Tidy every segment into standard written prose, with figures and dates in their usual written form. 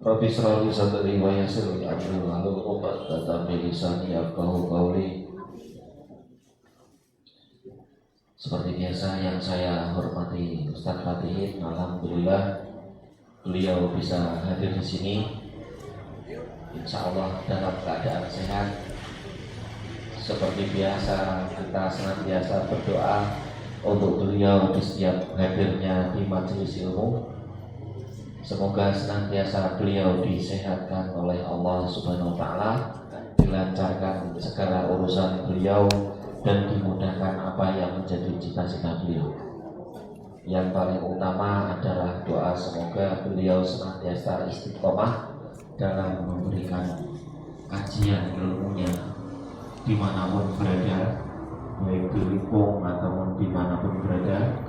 Rabbi shrah li sadri wa yassir li amri wahlul 'uqdatam min lisani yafqahu qawli. Seperti biasa yang saya hormati Ustaz Fatihin, alhamdulillah beliau bisa hadir di sini. Insya Allah dalam keadaan sehat. Seperti biasa kita senantiasa berdoa untuk beliau di setiap hadirnya di majelis ilmu. Semoga senantiasa beliau disehatkan oleh Allah Subhanahu wa Ta'ala, dilancarkan segala urusan beliau dan dimudahkan apa yang menjadi cita-cita beliau. Yang paling utama adalah doa semoga beliau senantiasa istiqomah dalam memberikan kajian ilmunya dimanapun berada, baik di Lipung ataupun dimanapun berada.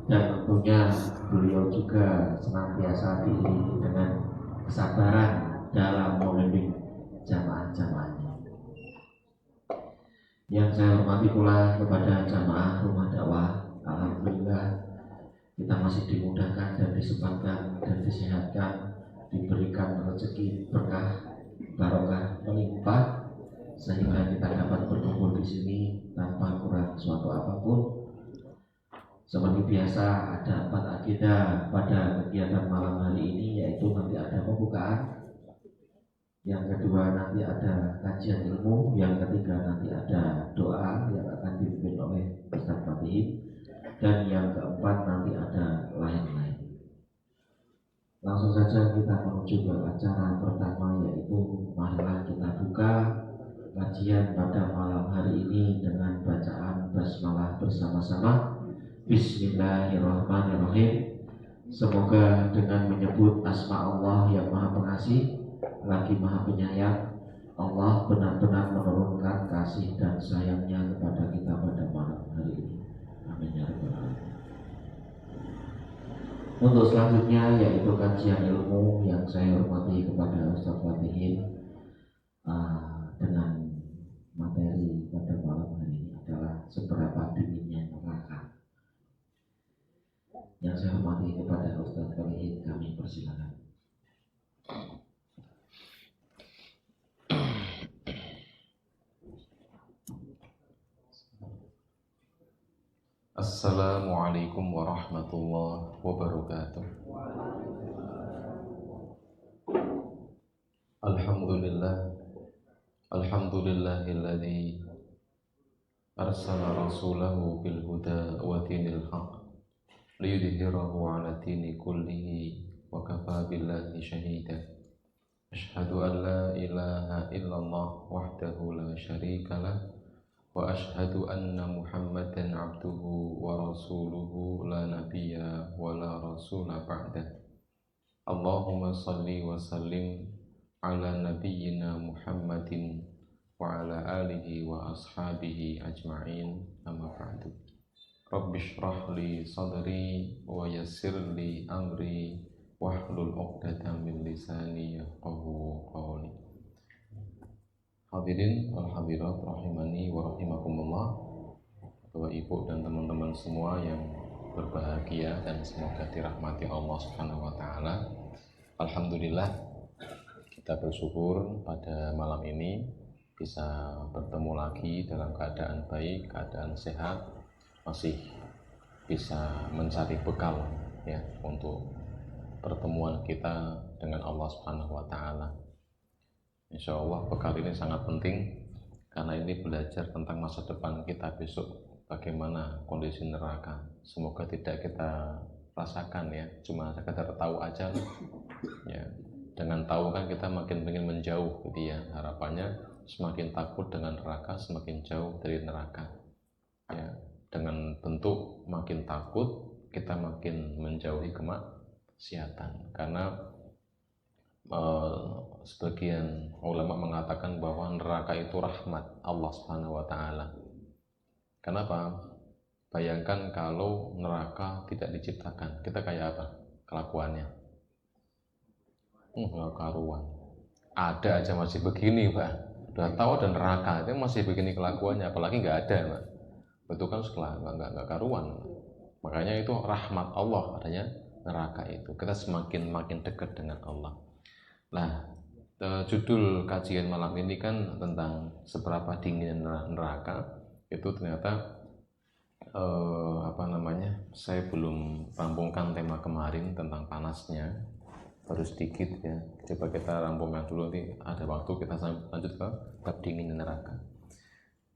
Dan tentunya beliau juga senantiasa diiringi dengan kesabaran dalam membimbing jamaah-jamaahnya. Yang saya hormati pula kepada jamaah rumah dakwah, alhamdulillah kita masih dimudahkan dan disempatkan dan disehatkan, diberikan rezeki berkah, barokah melimpah, sehingga kita dapat berkumpul di sini tanpa kurang suatu apapun. Seperti biasa ada 4 agenda pada kegiatan malam hari ini, yaitu nanti ada pembukaan, yang kedua nanti ada kajian ilmu, yang ketiga nanti ada doa yang akan dipimpin oleh Ustaz Fatih, dan yang keempat nanti ada lain-lain. Langsung saja kita menuju ke acara pertama, yaitu marilah kita buka kajian pada malam hari ini dengan bacaan basmalah bersama-sama. Bismillahirrahmanirrahim. Semoga dengan menyebut asma Allah yang maha pengasih lagi maha penyayang, Allah benar-benar menurunkan kasih dan sayangnya kepada kita pada malam hari ini. Amin ya rabbal alamin. Untuk selanjutnya yaitu kajian ilmu yang saya hormati kepada Ustaz Fatihin, dengan materi pada malam hari ini adalah seberapa dinginnya neraka. Yang saya hormati kepada Ustaz Fatihin, kami persilakan. Assalamualaikum warahmatullahi wabarakatuh. Alhamdulillahilladzi arsala rasulahu bil huda wa dinil haqq liyudhhirahu 'ala dini kullihi wa kafaa billahi shahida. Asyhadu an la ilaha illallah wahdahu la syarika lah wa asyhadu anna Muhammadan abduhu wa rasuluhu la nabiyya wa la rasula ba'dah. Allahumma salli wa sallim ala nabiyyina Muhammadin wa ala alihi wa ashabihi ajma'in, amma ba'du. Rabbi shrah li sadri wa yassir li amri wahlul 'uqdatam min lisani yafqahu qawli. Hadirin wal hadirat rahimani wa rahimakumullah, Bapak Ibu dan teman-teman semua yang berbahagia dan semoga dirahmati Allah Subhanahu wa taala. Alhamdulillah kita bersyukur pada malam ini bisa bertemu lagi dalam keadaan baik, keadaan sehat, masih bisa mencari bekal ya untuk pertemuan kita dengan Allah Subhanahu wa taala. Insya Allah bekal ini sangat penting karena ini belajar tentang masa depan kita besok, bagaimana kondisi neraka. Semoga tidak kita rasakan ya, cuma sekedar tahu aja ya. Dengan tahu kan kita makin ingin menjauh gitu ya. Harapannya semakin takut dengan neraka, semakin jauh dari neraka ya. Dengan bentuk makin takut kita makin menjauhi kemaksiatan, karena sebagian ulama mengatakan bahwa neraka itu rahmat Allah Subhanahu wa taala. Kenapa? Bayangkan kalau neraka tidak diciptakan, kita kayak apa kelakuannya? Nggak karuan. Ada aja masih begini, Pak. Udah tahu ada neraka, itu masih begini kelakuannya, apalagi nggak ada, Pak. Itu kan setelah nggak karuan. Makanya itu rahmat Allah adanya neraka itu. Kita semakin dekat dengan Allah. Nah, judul kajian malam ini kan tentang seberapa dingin neraka. Itu ternyata saya belum rampungkan tema kemarin tentang panasnya, baru sedikit ya. Coba kita rampungkan dulu, nanti ada waktu kita lanjut ke bab dingin neraka.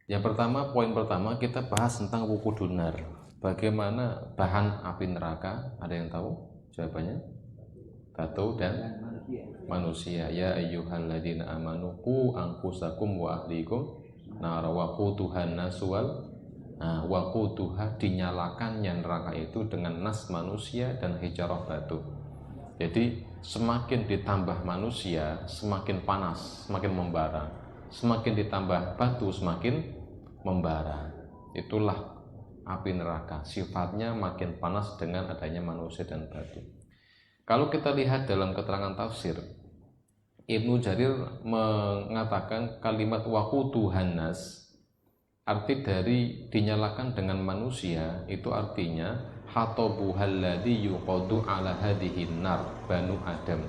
Yang pertama, poin pertama kita bahas tentang wuqudun nar. Bagaimana bahan api neraka? Ada yang tahu jawabannya? Batu dan manusia. Ya ayyuhalladzina amanu qu anfusakum wa ahlikum nar wa quduhan nas wal waquduha, dinyalakannya neraka itu dengan nas manusia dan hijarah batu. Jadi semakin ditambah manusia semakin panas, semakin membara. Semakin ditambah batu semakin membara. Itulah api neraka, sifatnya makin panas dengan adanya manusia dan batu. Kalau kita lihat dalam keterangan tafsir, Ibnu Jarir mengatakan kalimat waquduhan nas, arti dari dinyalakan dengan manusia itu artinya hatabuhalladzi yuqadu ala hadhihi nar banu adam,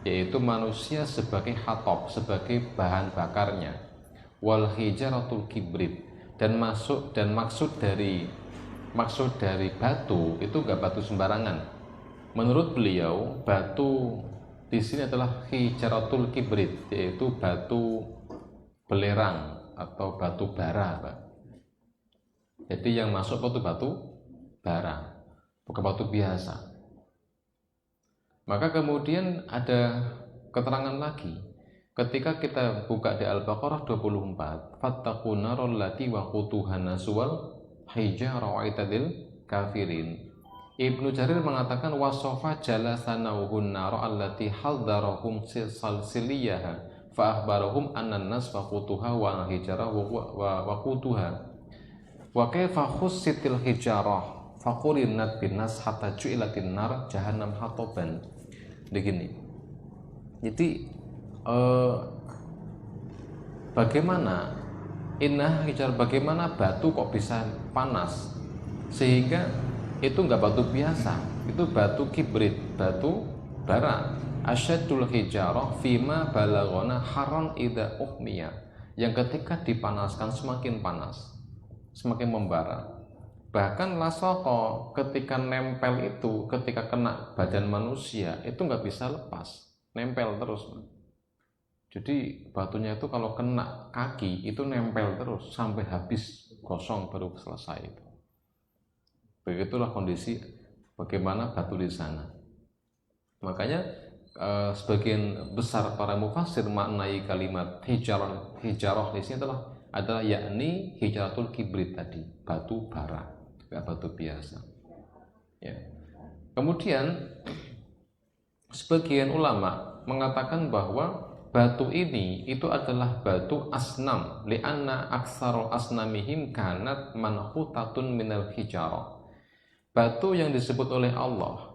yaitu manusia sebagai hatab, sebagai bahan bakarnya, wal hijaratul kibrit, dan maksud dari batu itu enggak batu sembarangan. Menurut beliau, batu di sini adalah hijaratul kibrit, yaitu batu belerang atau batu bara, Pak. Jadi yang masuk itu batu bara, bukan batu biasa. Maka kemudian ada keterangan lagi ketika kita buka di Al-Baqarah 24, fattaqun narol lati waquduhan naswal hijarah aitadil kafirin. Ibnu Jarir mengatakan wasofa jalasanauhun naro allati haldarahum silsiliyaha fa akhbarahum annan nas waqutuha wa hijarah wa waqutuha wa kaifa khussitil hijarah faqulinat bin nas hatta ju'ilatin nar jahannam hataban. Begini. Jadi bagaimana batu kok bisa panas sehingga itu enggak batu biasa, itu batu kibrit, batu bara. Asyadul hijarah fima balagona haron ida uhmiya, yang ketika dipanaskan semakin panas, semakin membara. Bahkan lasoko ketika nempel itu, ketika kena badan manusia itu enggak bisa lepas, nempel terus. Jadi batunya itu kalau kena kaki itu nempel terus sampai habis, gosong baru selesai itu. Begitulah kondisi bagaimana batu di sana. Makanya sebagian besar para mufassir maknai kalimat hijarah di sini adalah yakni hijaratul kibrit tadi, batu bara, enggak batu biasa. Ya. Kemudian sebagian ulama mengatakan bahwa batu ini itu adalah batu asnam, li'anna aktsarul asnamihim kanat manhutatun minal hijarah. Batu yang disebut oleh Allah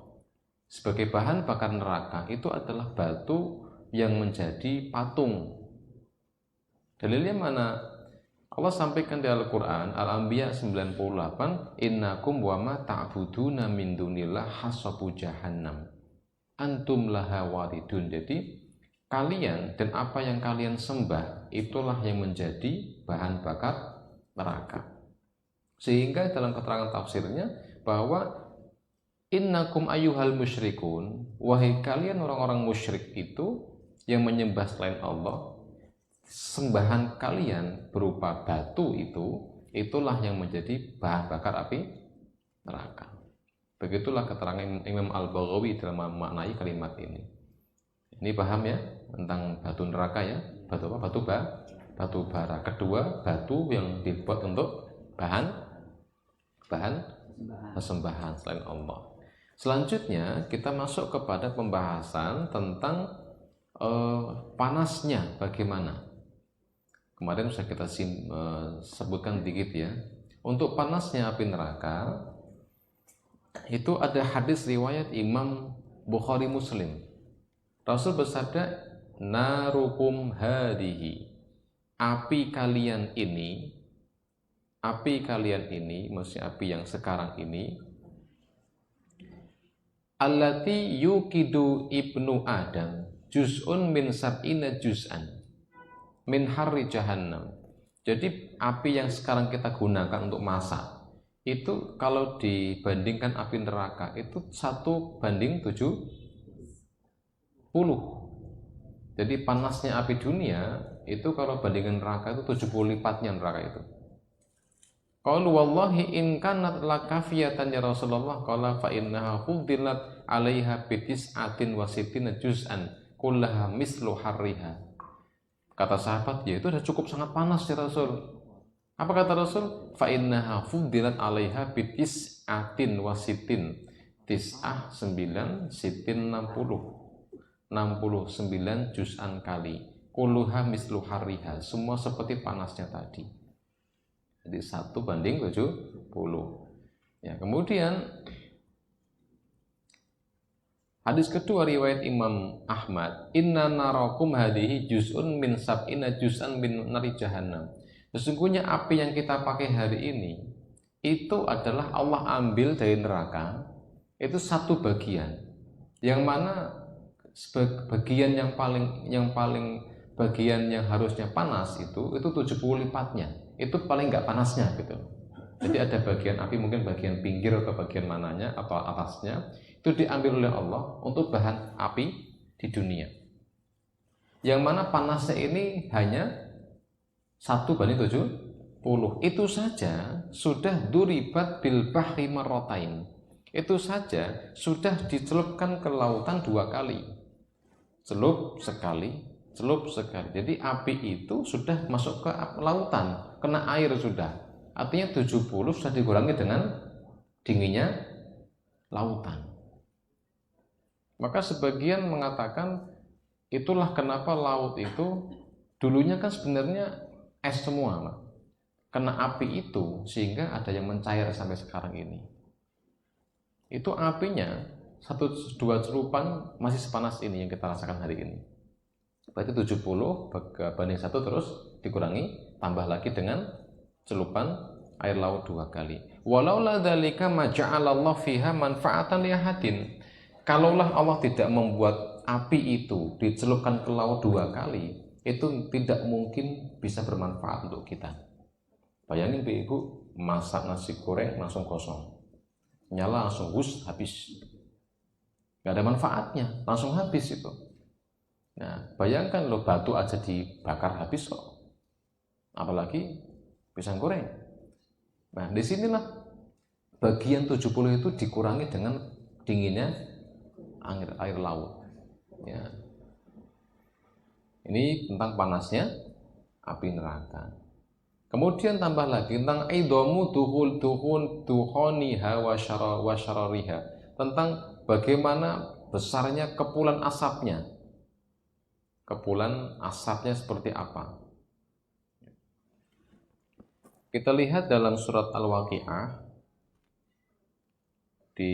sebagai bahan bakar neraka itu adalah batu yang menjadi patung. Dalilnya mana? Allah sampaikan di Al-Quran Al-Anbiya 98, innakum wa ma ta'buduna min dunillah hasabu jahannam antum laha waridun. Jadi kalian dan apa yang kalian sembah itulah yang menjadi bahan bakar neraka. Sehingga dalam keterangan tafsirnya bahwa innakum ayyuhal musyrikun, wahai kalian orang-orang musyrik itu yang menyembah selain Allah, sembahan kalian berupa batu itulah yang menjadi bahan bakar api neraka. Begitulah keterangan Imam Al-Baghawi dalam memaknai kalimat ini. Ini paham ya tentang batu neraka ya? Batu apa? Batu bara. Kedua, batu yang dibuat untuk bahan persembahan selain Allah. Selanjutnya kita masuk kepada pembahasan tentang panasnya bagaimana. Kemarin sudah kita sebutkan dikit ya. Untuk panasnya api neraka itu ada hadis riwayat Imam Bukhari Muslim. Rasul bersabda, narukum hadihi, api kalian ini, maksudnya api yang sekarang ini, allati yuqidu ibnu Adam, juz'un min sab'ina juz'an min harri jahannam. Jadi api yang sekarang kita gunakan untuk masak itu kalau dibandingkan api neraka itu 1:70. Jadi panasnya api dunia itu kalau bandingkan neraka itu 70 lipatnya neraka itu. Qalu wallahi in kanat lakafiyatan ya Rasulullah qala fa innaha fuddilat 'alaiha bi tis'atin wa sittina juz'an kullaha mislu harriha. Kata sahabat, ya itu sudah cukup sangat panas ya Rasul. Apa kata Rasul? Fa innaha fuddilat 'alaiha bi tis'atin wa sittin. Tis'ah 9, sittin 60. 69 juz'an kali. Kulluha mislu harriha. Semua seperti panasnya tadi. Jadi 1:70. Ya, kemudian hadis kedua riwayat Imam Ahmad, inna narakum hadihi juz'un min sab'ina juz'an min nari jahannam. Sesungguhnya api yang kita pakai hari ini itu adalah Allah ambil dari neraka itu 1 bagian, yang mana bagian yang bagian yang harusnya panas itu 70 lipatnya, itu paling nggak panasnya gitu. Jadi ada bagian api, mungkin bagian pinggir atau bagian mananya atau atasnya, itu diambil oleh Allah untuk bahan api di dunia, yang mana panasnya ini hanya 1:70. Itu saja sudah duribat bil bahri marratain, itu saja sudah dicelupkan ke lautan 2 kali, celup sekali. Jadi api itu sudah masuk ke lautan, kena air sudah. Artinya 70 sudah dikurangi dengan dinginnya lautan. Maka sebagian mengatakan itulah kenapa laut itu dulunya kan sebenarnya es semua, kena api itu sehingga ada yang mencair sampai sekarang ini. Itu apinya 1-2 celupan masih sepanas ini yang kita rasakan hari ini. Berarti 70 banding 1 terus dikurangi, tambah lagi dengan celupan air laut 2 kali. Walaula dzalika ma ja'alallahu fiha manfa'atan li ahadin. Kalaulah Allah tidak membuat api itu dicelupkan ke laut 2 kali, itu tidak mungkin bisa bermanfaat untuk kita. Bayangin Ibu, masak nasi goreng langsung kosong. Nyala langsung habis. Gak ada manfaatnya, langsung habis itu. Nah, bayangkan lo batu aja dibakar habis kok. Apalagi pisang goreng. Nah, disinilah bagian 70 itu dikurangi dengan dinginnya air laut. Ya. Ini tentang panasnya api neraka. Kemudian tambah lagi tentang aidomu duhoniha wa syarariha, tentang bagaimana besarnya kepulan asapnya. Kepulan asapnya seperti apa? Kita lihat dalam surat Al-Waqi'ah, di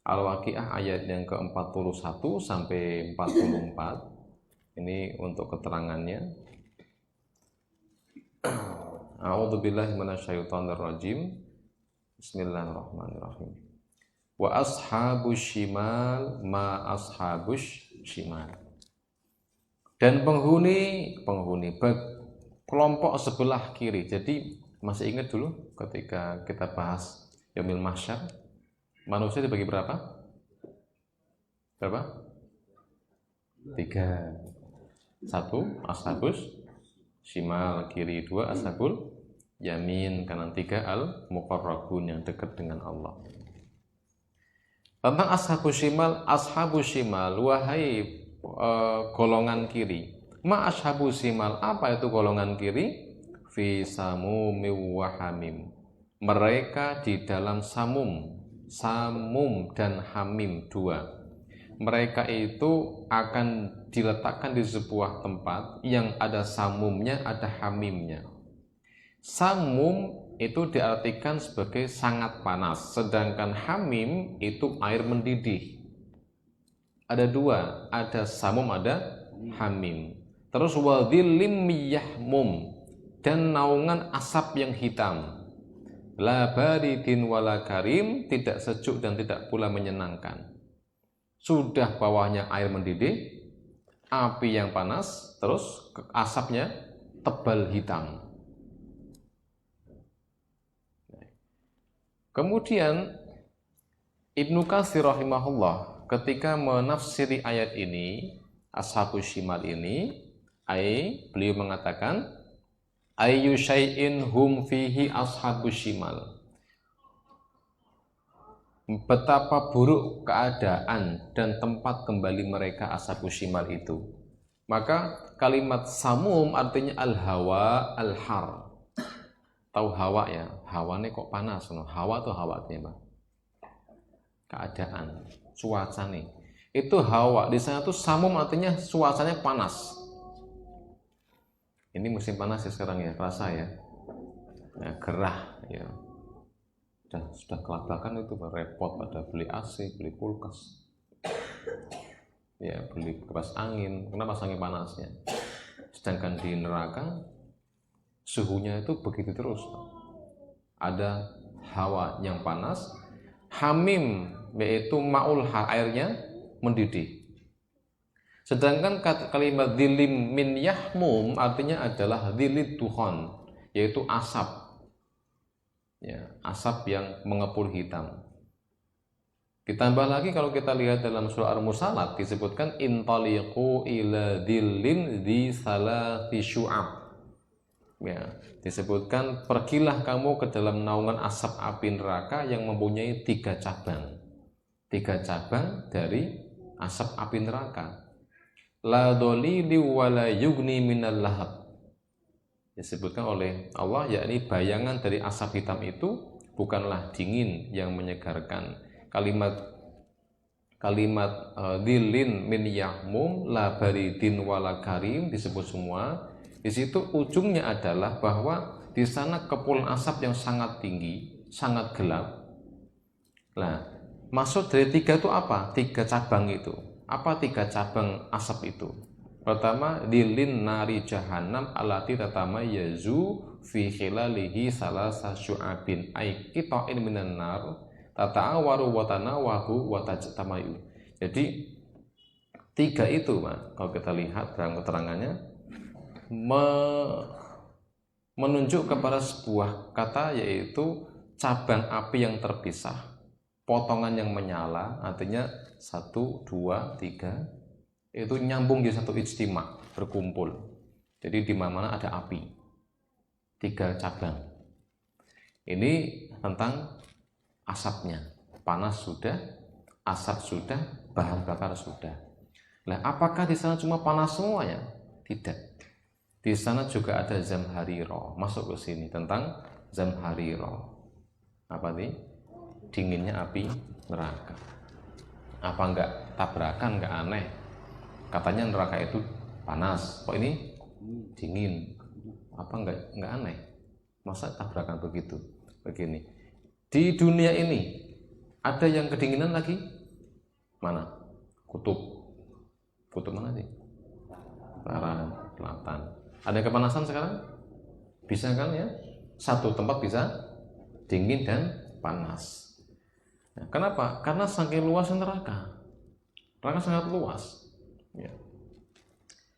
Al-Waqi'ah ayat yang ke-41 sampai 44. Ini untuk keterangannya. A'udzubillahi minasyaitonirrajim. Bismillahirrahmanirrahim. Wa ashabus shimal ma ashabus shimal. Dan penghuni kelompok sebelah kiri. Jadi masih ingat dulu ketika kita bahas Yaumil Mahsyar, manusia dibagi berapa? 3. 1 ashabus shimal kiri, 2 ashabul yamin kanan, 3 al-muqarrabun yang dekat dengan Allah. Tentang ashabus shimal, wahai golongan kiri. Ma ashabus shimal, apa itu golongan kiri? Fi samumim wa hamim. Mereka di dalam samum dan hamim 2. Mereka itu akan diletakkan di sebuah tempat yang ada samumnya, ada hamimnya. Samum itu diartikan sebagai sangat panas, sedangkan hamim itu air mendidih. Ada 2, ada samum, ada hamim. Terus wadhillim yahmum, dan naungan asap yang hitam. La baridin wala karim, tidak sejuk dan tidak pula menyenangkan. Sudah bawahnya air mendidih, api yang panas, terus asapnya tebal hitam. Kemudian Ibnu Katsir rahimahullah ketika menafsiri ayat ini, ashabus shimal ini, beliau mengatakan ayyu syai'in hum fihi ashabus shimal. Betapa buruk keadaan dan tempat kembali mereka ashabus shimal itu. Maka kalimat samum artinya al-hawa, al-har. Tahu hawa ya? Hawa ini kok panas? Hawa tuh hawa artinya, Pak. Keadaan, cuaca nih. Itu hawa. Di sana tuh samum artinya cuacanya panas. Ini musim panas ya sekarang ya, kerasa ya. Ya gerah ya. Sudah kelabakan itu repot, pada beli AC, beli kulkas. Ya, beli kipas angin. Kenapa saking panasnya? Sedangkan di neraka suhunya itu begitu terus. Ada hawa yang panas, hamim yaitu ma'ul airnya mendidih. Sedangkan kalimat dilim min yahmum artinya adalah dilid dukhon, yaitu asap. Ya, asap yang mengepul hitam. Ditambah lagi kalau kita lihat dalam surah Al-Mursalat disebutkan intaliqu ila dillim di salati syu'ab. Ya, disebutkan pergilah kamu ke dalam naungan asap api neraka yang mempunyai 3 cabang. 3 cabang dari asap api neraka. La dhalili wa la yugni minal lahab. Disebutkan oleh Allah, yakni bayangan dari asap hitam itu bukanlah dingin yang menyegarkan. Kalimat dilin min yahmum la baridin wala karim disebut semua. Di situ ujungnya adalah bahwa di sana kepulan asap yang sangat tinggi, sangat gelap. Nah, maksud dari 3 itu apa? 3 cabang itu. Apa 3 cabang asap itu? Pertama, dilin nari jahannam alati tatamayazu fi khilalihi salasa syu'abin ay qita'in minan nar tata'awaru wa tanawahu wa tajtamayu. Jadi 3 itu, Pak, kalau kita lihat dalam keterangannya menunjuk kepada sebuah kata, yaitu cabang api yang terpisah, potongan yang menyala, artinya 1, 2, 3 itu nyambung di satu ijtima, berkumpul. Jadi di mana-mana ada api, 3 cabang. Ini tentang asapnya, panas sudah, asap sudah, bahan bakar sudah. Nah, apakah di sana cuma panas semuanya? Tidak. Di sana juga ada zamharira, masuk ke sini tentang zamharira. Apa nih? Dinginnya api neraka. Apa enggak tabrakan, enggak aneh? Katanya neraka itu panas, kok ini dingin? Apa enggak aneh? Masa tabrakan begitu? Begini. Di dunia ini ada yang kedinginan lagi? Mana? Kutub. Kutub mana sih? Barat, selatan. Ada kepanasan sekarang? Bisa kan ya? Satu tempat bisa dingin dan panas. Nah, kenapa? Karena saking luas neraka. Neraka sangat luas. Ya.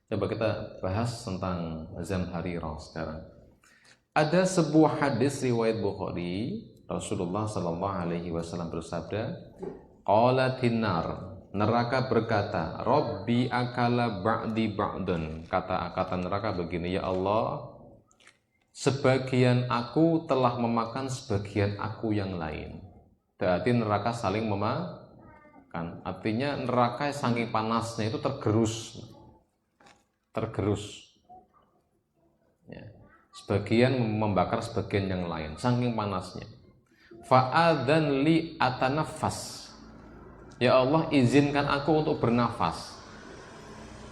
Coba kita bahas tentang zamharira sekarang. Ada sebuah hadis riwayat Bukhari, Rasulullah Shallallahu Alaihi Wasallam bersabda, "Qalatin nar." Neraka berkata, Rabbi akala ba'di ba'dun. Kata neraka begini, ya Allah, sebagian aku telah memakan sebagian aku yang lain. Berarti neraka saling memakan. Artinya neraka saking panasnya itu tergerus. Ya. Sebagian membakar sebagian yang lain, saking panasnya. Fa'adhan li atanafas. Ya Allah, izinkan aku untuk bernafas.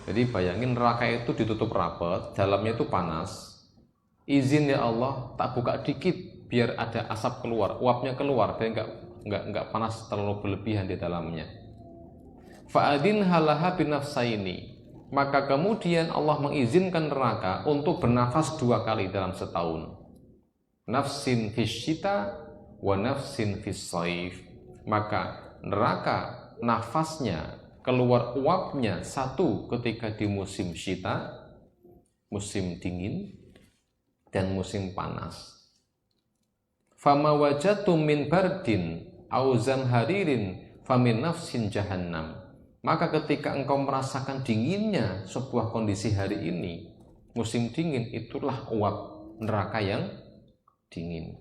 Jadi bayangin neraka itu ditutup rapat, dalamnya itu panas. Izin ya Allah, tak buka dikit biar ada asap keluar, uapnya keluar, biar enggak panas terlalu berlebihan di dalamnya. Fa'adin halaha binafsaini. Maka kemudian Allah mengizinkan neraka untuk bernafas 2 kali dalam setahun. Nafsin fis syita wa nafsin fis saif. Maka neraka nafasnya keluar uapnya satu ketika di musim syita, musim dingin, dan musim panas. Fama wajadtum min bardin au zamharirin famin nafsin jahannam. Maka ketika engkau merasakan dinginnya sebuah kondisi hari ini, musim dingin, itulah uap neraka yang dingin.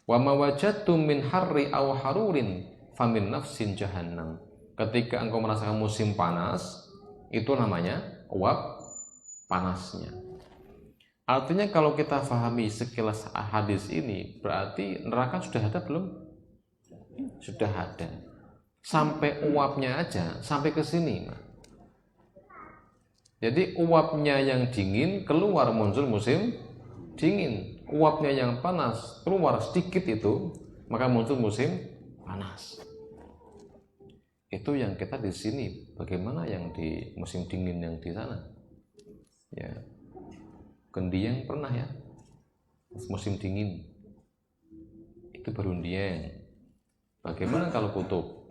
Wa ma wajadtum min harri aw harurin famin nafsin jahannam. Ketika engkau merasakan musim panas, itu namanya uap panasnya. Artinya kalau kita pahami sekilas hadis ini, berarti neraka sudah ada belum? Sudah ada. Sampai uapnya aja, sampai ke sini. Jadi uapnya yang dingin keluar muncul musim dingin. Uapnya yang panas keluar sedikit itu, maka muncul musim panas. Itu yang kita di sini. Bagaimana yang di musim dingin yang di sana? Ya. Gendiang pernah ya, musim dingin itu baru Dieng. Bagaimana kalau kutub?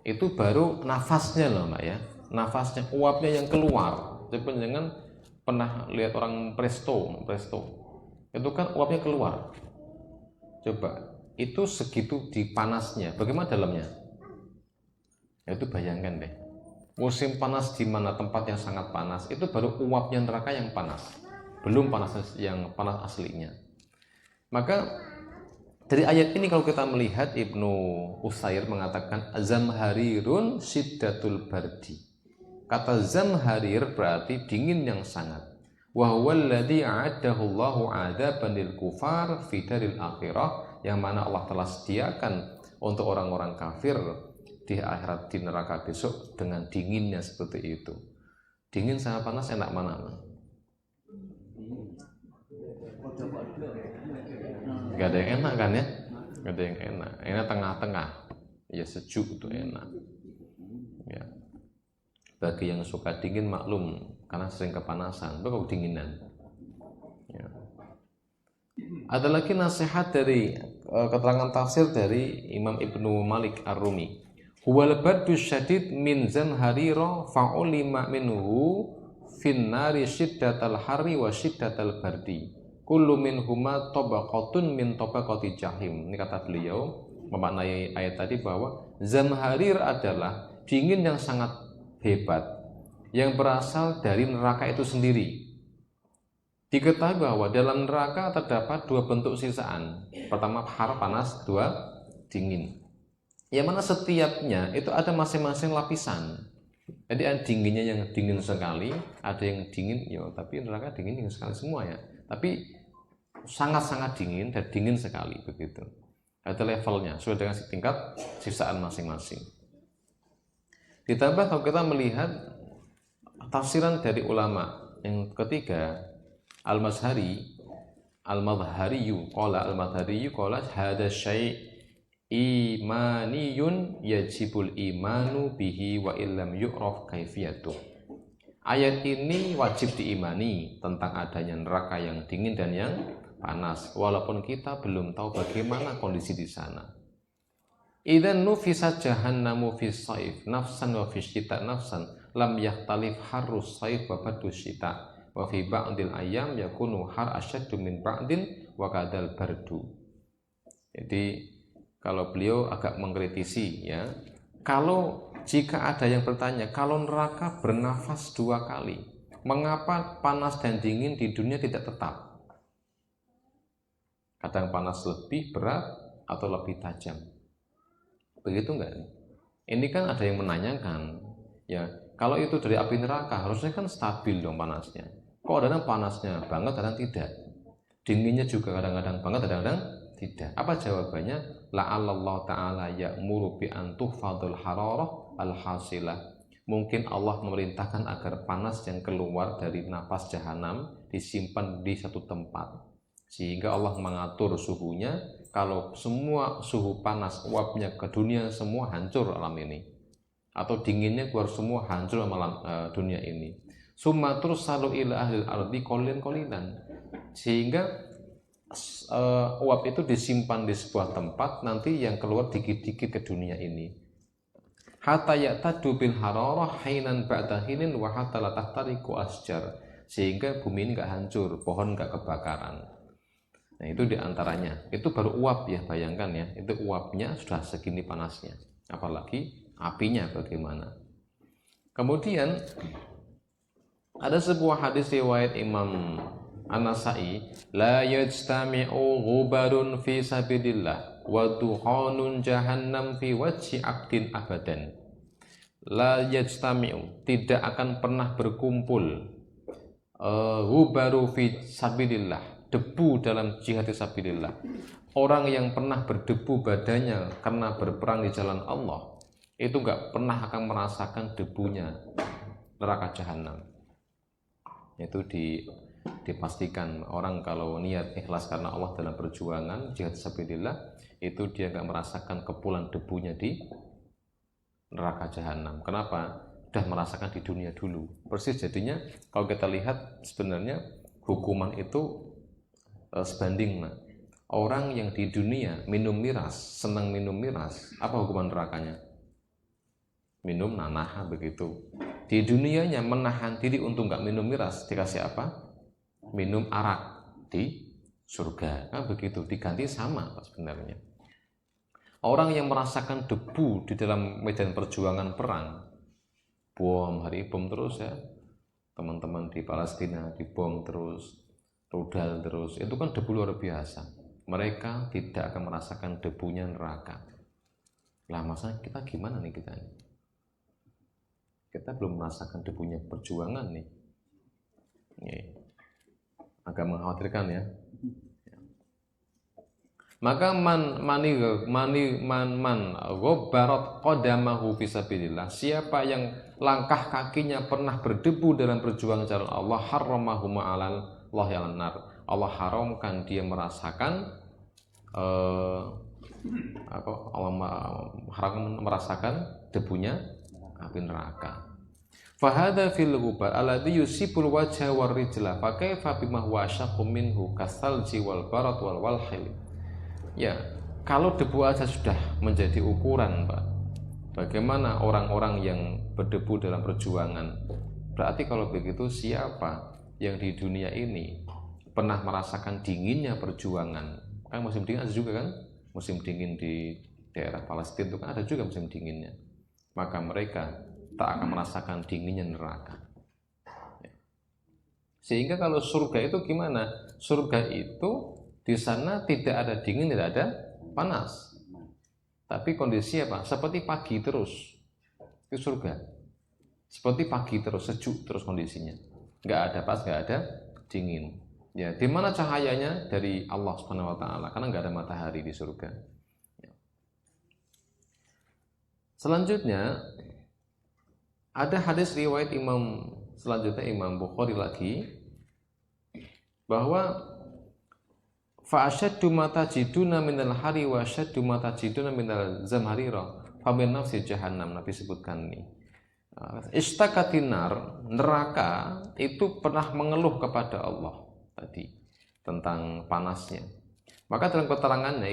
Itu baru nafasnya loh Mbak ya, nafasnya, uapnya yang keluar. Jadi jangan pernah lihat orang presto, itu kan uapnya keluar. Coba itu segitu di panasnya, bagaimana dalamnya? Itu bayangkan deh, musim panas di mana tempat yang sangat panas, itu baru uapnya neraka yang panas. Belum panas yang panas aslinya. Maka dari ayat ini kalau kita melihat, Ibnu Utsyair mengatakan zamharirun syiddatul bardi. Kata zamharir berarti dingin yang sangat. Wa huwal ladzi a'addahu Allahu 'adaban lil kufar fi daril akhirah, yang mana Allah telah sediakan untuk orang-orang kafir di akhirat, di neraka besok, dengan dinginnya seperti itu. Dingin sama panas enak mana? Gak ada yang enak kan ya? Gak ada yang enak. Enak tengah-tengah. Ya sejuk itu enak. Ya. Bagi yang suka dingin maklum, karena sering kepanasan, itu kedinginan. Ya. Ada lagi nasihat dari keterangan tafsir dari Imam Ibnu Malik Ar-Rumi. Huwal bardu syadid min zamharira fa'ulima minhu finnari syiddatal hari wa syiddatal bardi. Kullu minhuma tabaqatun min tabaqati jahim. Ini kata beliau memaknai ayat tadi bahwa zamharir adalah dingin yang sangat hebat yang berasal dari neraka itu sendiri. Diketahui bahwa dalam neraka terdapat dua bentuk sisaan. Pertama har panas, dua dingin. Yang mana setiapnya itu ada masing-masing lapisan. Jadi ada dinginnya yang dingin sekali, ada yang dingin ya, tapi neraka dingin sekali semua ya. Tapi sangat-sangat dingin dan dingin sekali begitu. Ada levelnya sesuai dengan tingkat sisaan masing-masing. Ditambah kalau kita melihat tafsiran dari ulama yang ketiga, Al-Mazhari, Al-Madhhariyu qala hadza syai' imaniyun yajibul imanu bihi wa illam yu'raf kaifiyatuh. Ayat ini wajib diimani tentang adanya neraka yang dingin dan yang panas, walaupun kita belum tahu bagaimana kondisi di sana. Idzan nufisat jahannamu fis saif nafsan wa fis syita nafsan lam yahtalif harrus saif wa badus syita wa fi ba'dil ayyam yakunu har asyaddu min ba'din wa kadal bardu. Jadi kalau beliau agak mengkritisi ya, kalau jika ada yang bertanya, kalau neraka bernafas dua kali, mengapa panas dan dingin di dunia tidak tetap? Kadang panas lebih berat atau lebih tajam. Begitu enggak? Ini kan ada yang menanyakan, ya kalau itu dari api neraka harusnya kan stabil dong panasnya. Kok kadang panasnya banget, kadang tidak. Dinginnya juga kadang-kadang banget, kadang-kadang tidak. Apa jawabannya? La'allallah ta'ala ya'muru bi an tuhfadul hararah al-hasilah. Mungkin Allah memerintahkan agar panas yang keluar dari napas jahanam disimpan di satu tempat, sehingga Allah mengatur suhunya. Kalau semua suhu panas uapnya ke dunia semua hancur alam ini, atau dinginnya keluar semua hancur alam dunia ini. Summa tursalu ila ahlil ardi qalilan, sehingga uap itu disimpan di sebuah tempat, nanti yang keluar dikit-dikit ke dunia ini. hatta ya'tadu bil hararah hinan ba'da hinin wa hatta la tahtariqu asjar, sehingga bumi ini enggak hancur, pohon enggak kebakaran. Nah, itu diantaranya. Itu baru uap ya, bayangkan ya, itu uapnya sudah segini panasnya, apalagi apinya bagaimana. Kemudian ada sebuah hadis riwayat Imam An-Nasa'i, la yajtami'u ghubarun fi sabilillah wa duhanun jahannam fi wajhi abdin abadan. La yajtami'u, tidak akan pernah berkumpul, ghubaru fi sabilillah, debu dalam jihad sabilillah. Orang yang pernah berdebu badannya karena berperang di jalan Allah, itu enggak pernah akan merasakan debunya neraka jahanam. Itu dipastikan orang kalau niat ikhlas karena Allah dalam perjuangan jihad sabilillah, itu dia enggak merasakan kepulan debunya di neraka jahanam. Kenapa? Sudah merasakan di dunia dulu. Persis jadinya kalau kita lihat sebenarnya hukuman itu sebanding. Orang yang di dunia minum miras, senang minum miras, apa hukuman nerakanya? Minum nanah begitu. Di dunianya menahan diri untuk nggak minum miras, dikasih apa? Minum arak di surga. Nah, begitu, diganti sama sebenarnya. Orang yang merasakan debu di dalam medan perjuangan perang, bom hari bom terus ya, teman-teman di Palestina dibom terus, rudal terus, itu kan debu luar biasa. Mereka tidak akan merasakan debunya neraka. Lah masa kita gimana nih kita ini? Kita belum merasakan debunya perjuangan nih. Agak mengkhawatirkan ya. Maka man ghabbarat qadamahu fisabilillah, siapa yang langkah kakinya pernah berdebu dalam perjuangan jalan Allah, harramahu ma'alal Allah yang nar, Allah haramkan dia merasakan merasakan debunya api neraka. Fahadha fil ghubar alladhi yusibul wajha war rijla fa kaifa bima huwa ashaqqu minhu kasalji wal barat wal walhil. Ya, kalau debu aja sudah menjadi ukuran, Pak, bagaimana orang-orang yang berdebu dalam perjuangan? Berarti kalau begitu siapa yang di dunia ini pernah merasakan dinginnya perjuangan? Kan musim dingin ada juga kan? Musim dingin di daerah Palestina itu kan ada juga musim dinginnya. Maka mereka tak akan merasakan dinginnya neraka. Sehingga kalau surga itu gimana? Surga itu di sana tidak ada dingin, tidak ada panas. Tapi kondisi apa? Seperti pagi terus. Itu surga. Seperti pagi terus, sejuk terus kondisinya. Nggak ada panas, nggak ada dingin. Ya, di mana cahayanya? Dari Allah Subhanahu wa taala, karena nggak ada matahari di surga. Selanjutnya ada hadis riwayat Imam Bukhari lagi, bahwa fa asyaddu ma tajiduna minal hari wa asyaddu ma tajiduna minal zamharira fa min nafsi jahannam. Nabi sebutkan ini. Istaqatinar, neraka itu pernah mengeluh kepada Allah tadi tentang panasnya. Maka dalam keterangannya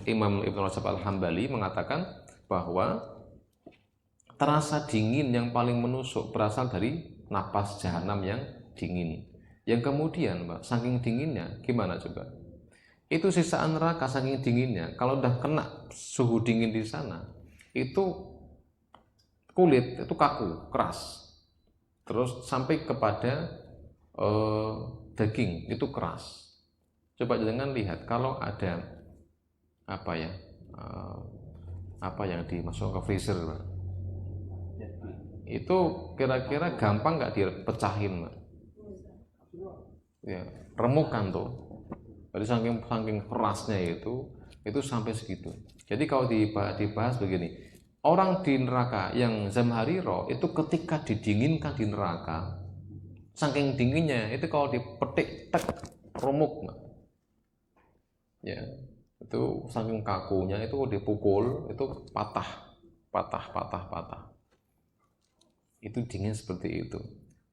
Imam Ibnu Rajab Al-Hambali mengatakan bahwa terasa dingin yang paling menusuk berasal dari napas jahanam yang dingin. Yang kemudian, Pak, saking dinginnya gimana coba? Itu sisaan neraka saking dinginnya. Kalau udah kena suhu dingin di sana, itu kulit itu kaku, keras. Terus sampai kepada daging itu keras. Coba jangan lihat kalau ada apa yang dimasukkan ke freezer, Pak, itu kira-kira gampang nggak dipecahin, Pak? Ya, remukan tuh. Jadi saking kerasnya itu sampai segitu. Jadi kalau dibahas begini, orang di neraka yang zamhariro itu ketika didinginkan di neraka, saking dinginnya itu kalau dipetik tek remuk, ya itu saking kakunya itu dipukul itu patah, itu dingin seperti itu.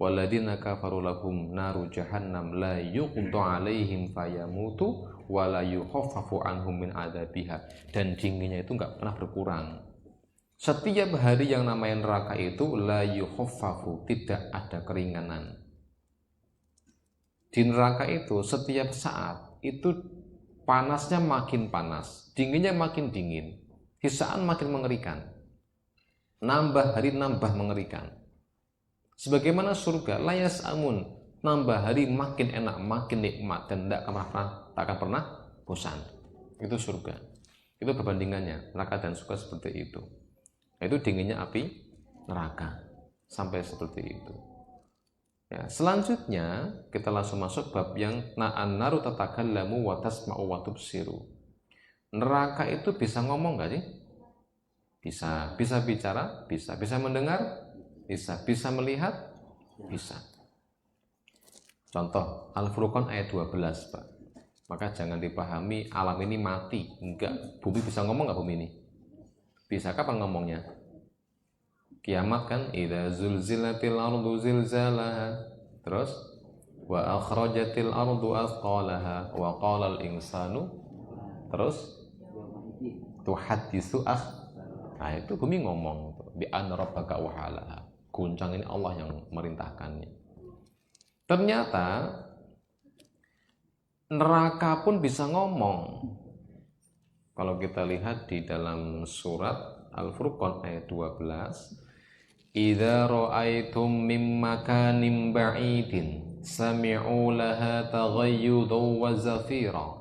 Waladina kafaru lahum naru jahannam la yuqdu alaihim fayamutu wa la yukhaffafu anhum min adabiha, dan dinginnya itu enggak pernah berkurang Setiap hari yang namanya neraka itu la yukhaffafu, tidak ada keringanan. Di neraka itu setiap saat itu panasnya makin panas, dinginnya makin dingin, hisaan makin mengerikan. Nambah hari nambah mengerikan. Sebagaimana surga, layas amun, nambah hari makin enak, makin nikmat, dan tak akan pernah bosan. Itu surga. Itu perbandingannya, neraka dan surga seperti itu. Itu dinginnya api neraka, sampai seperti itu. Ya, selanjutnya kita langsung masuk bab yang na'an naru tatakallamu wa tasma'u wa tubsiru. Neraka itu bisa ngomong nggak sih? Bisa. Bisa bicara? Bisa. Bisa mendengar? Bisa. Bisa melihat? Bisa. Contoh Al-Furqan ayat 12, Pak. Maka jangan dipahami alam ini mati. Enggak. Bumi bisa ngomong nggak bumi ini? Bisa. Kapan ngomongnya? Kiamat kan, idza zulzilatil ardu zilzalaha. Terus wa akhrajatil ardu athqalaha wa qala al insanu. Terus tuhaddisu nah itu bumi ngomong bi anna rabbaka wahalaha. Guncang ini Allah yang merintahkannya. Ternyata neraka pun bisa ngomong. Kalau kita lihat di dalam surat Al-Furqan ayat 12, idza ra'aitum mim makanin ba'idin sami'u laha taghayyudan wa zafira.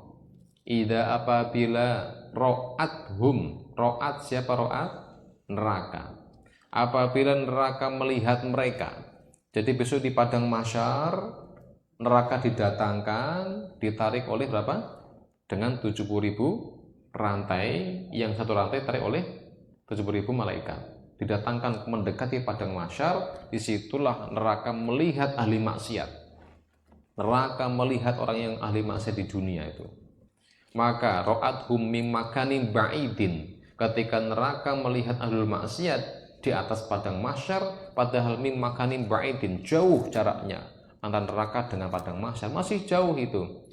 Idza apabila ra'athum, ra'at siapa ra'at? Neraka. Apabila neraka melihat mereka. Jadi besok di padang mahsyar neraka didatangkan, ditarik oleh berapa? Dengan 70.000 rantai, yang satu rantai tarik oleh 70.000 malaikat. Didatangkan mendekati padang mahsyar, disitulah neraka melihat ahli maksiat. Neraka melihat orang yang ahli maksiat di dunia itu. Maka ra'athum mim makanin ba'idin, ketika neraka melihat ahli maksiat di atas padang mahsyar, padahal mim makanin ba'idin, jauh jaraknya antara neraka dengan padang mahsyar, masih jauh itu.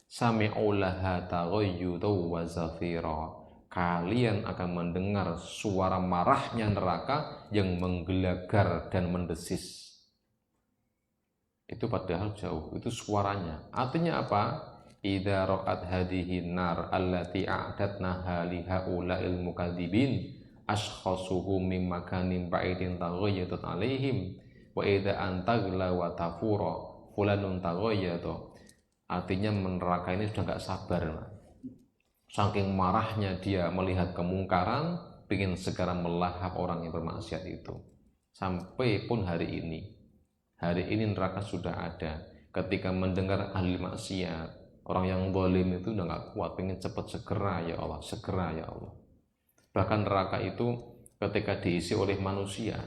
Sami'u laha taghayyudan wa zafira, kalian akan mendengar suara marahnya neraka yang menggelagar dan mendesis. Itu padahal jauh, itu suaranya. Artinya apa? Idza ra'at hadhihi nar allati a'datnaha li haula'il mukadzibin ashkhasuhum min makanin ba'idin taghayyatun alaihim wa idza antagla wa tafura fulanun taghayyatu. Artinya neraka ini sudah enggak sabar. Saking marahnya dia melihat kemungkaran, ingin segera melahap orang yang bermaksiat itu. Sampai pun hari ini neraka sudah ada. Ketika mendengar ahli maksiat, orang yang zalim itu udah nggak kuat, pengen cepat segera ya Allah, segera ya Allah. Bahkan neraka itu ketika diisi oleh manusia,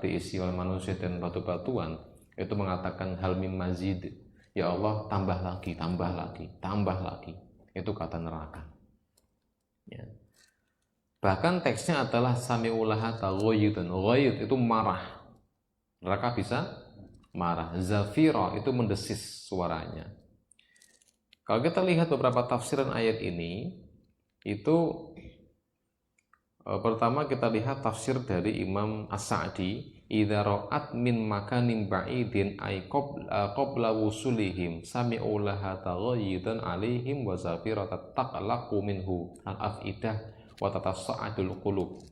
diisi oleh manusia dan batu-batuan, itu mengatakan hal mim mazid, ya Allah tambah lagi, tambah lagi, tambah lagi. Itu kata neraka. Ya. Bahkan teksnya adalah sami'ulaha taghayyudun. Ghayyud itu marah. Neraka bisa marah. Zafira itu mendesis suaranya. Kalau kita lihat beberapa tafsiran ayat ini, itu pertama kita lihat tafsir dari Imam As-Sa'di, idza ra'at min makanin ba'idin ay qabla wusulihim sami'u laha taghayyudan 'alaihim wa zafiratan taqlaqu minhu al-afidah wa tatasa'adul qulub.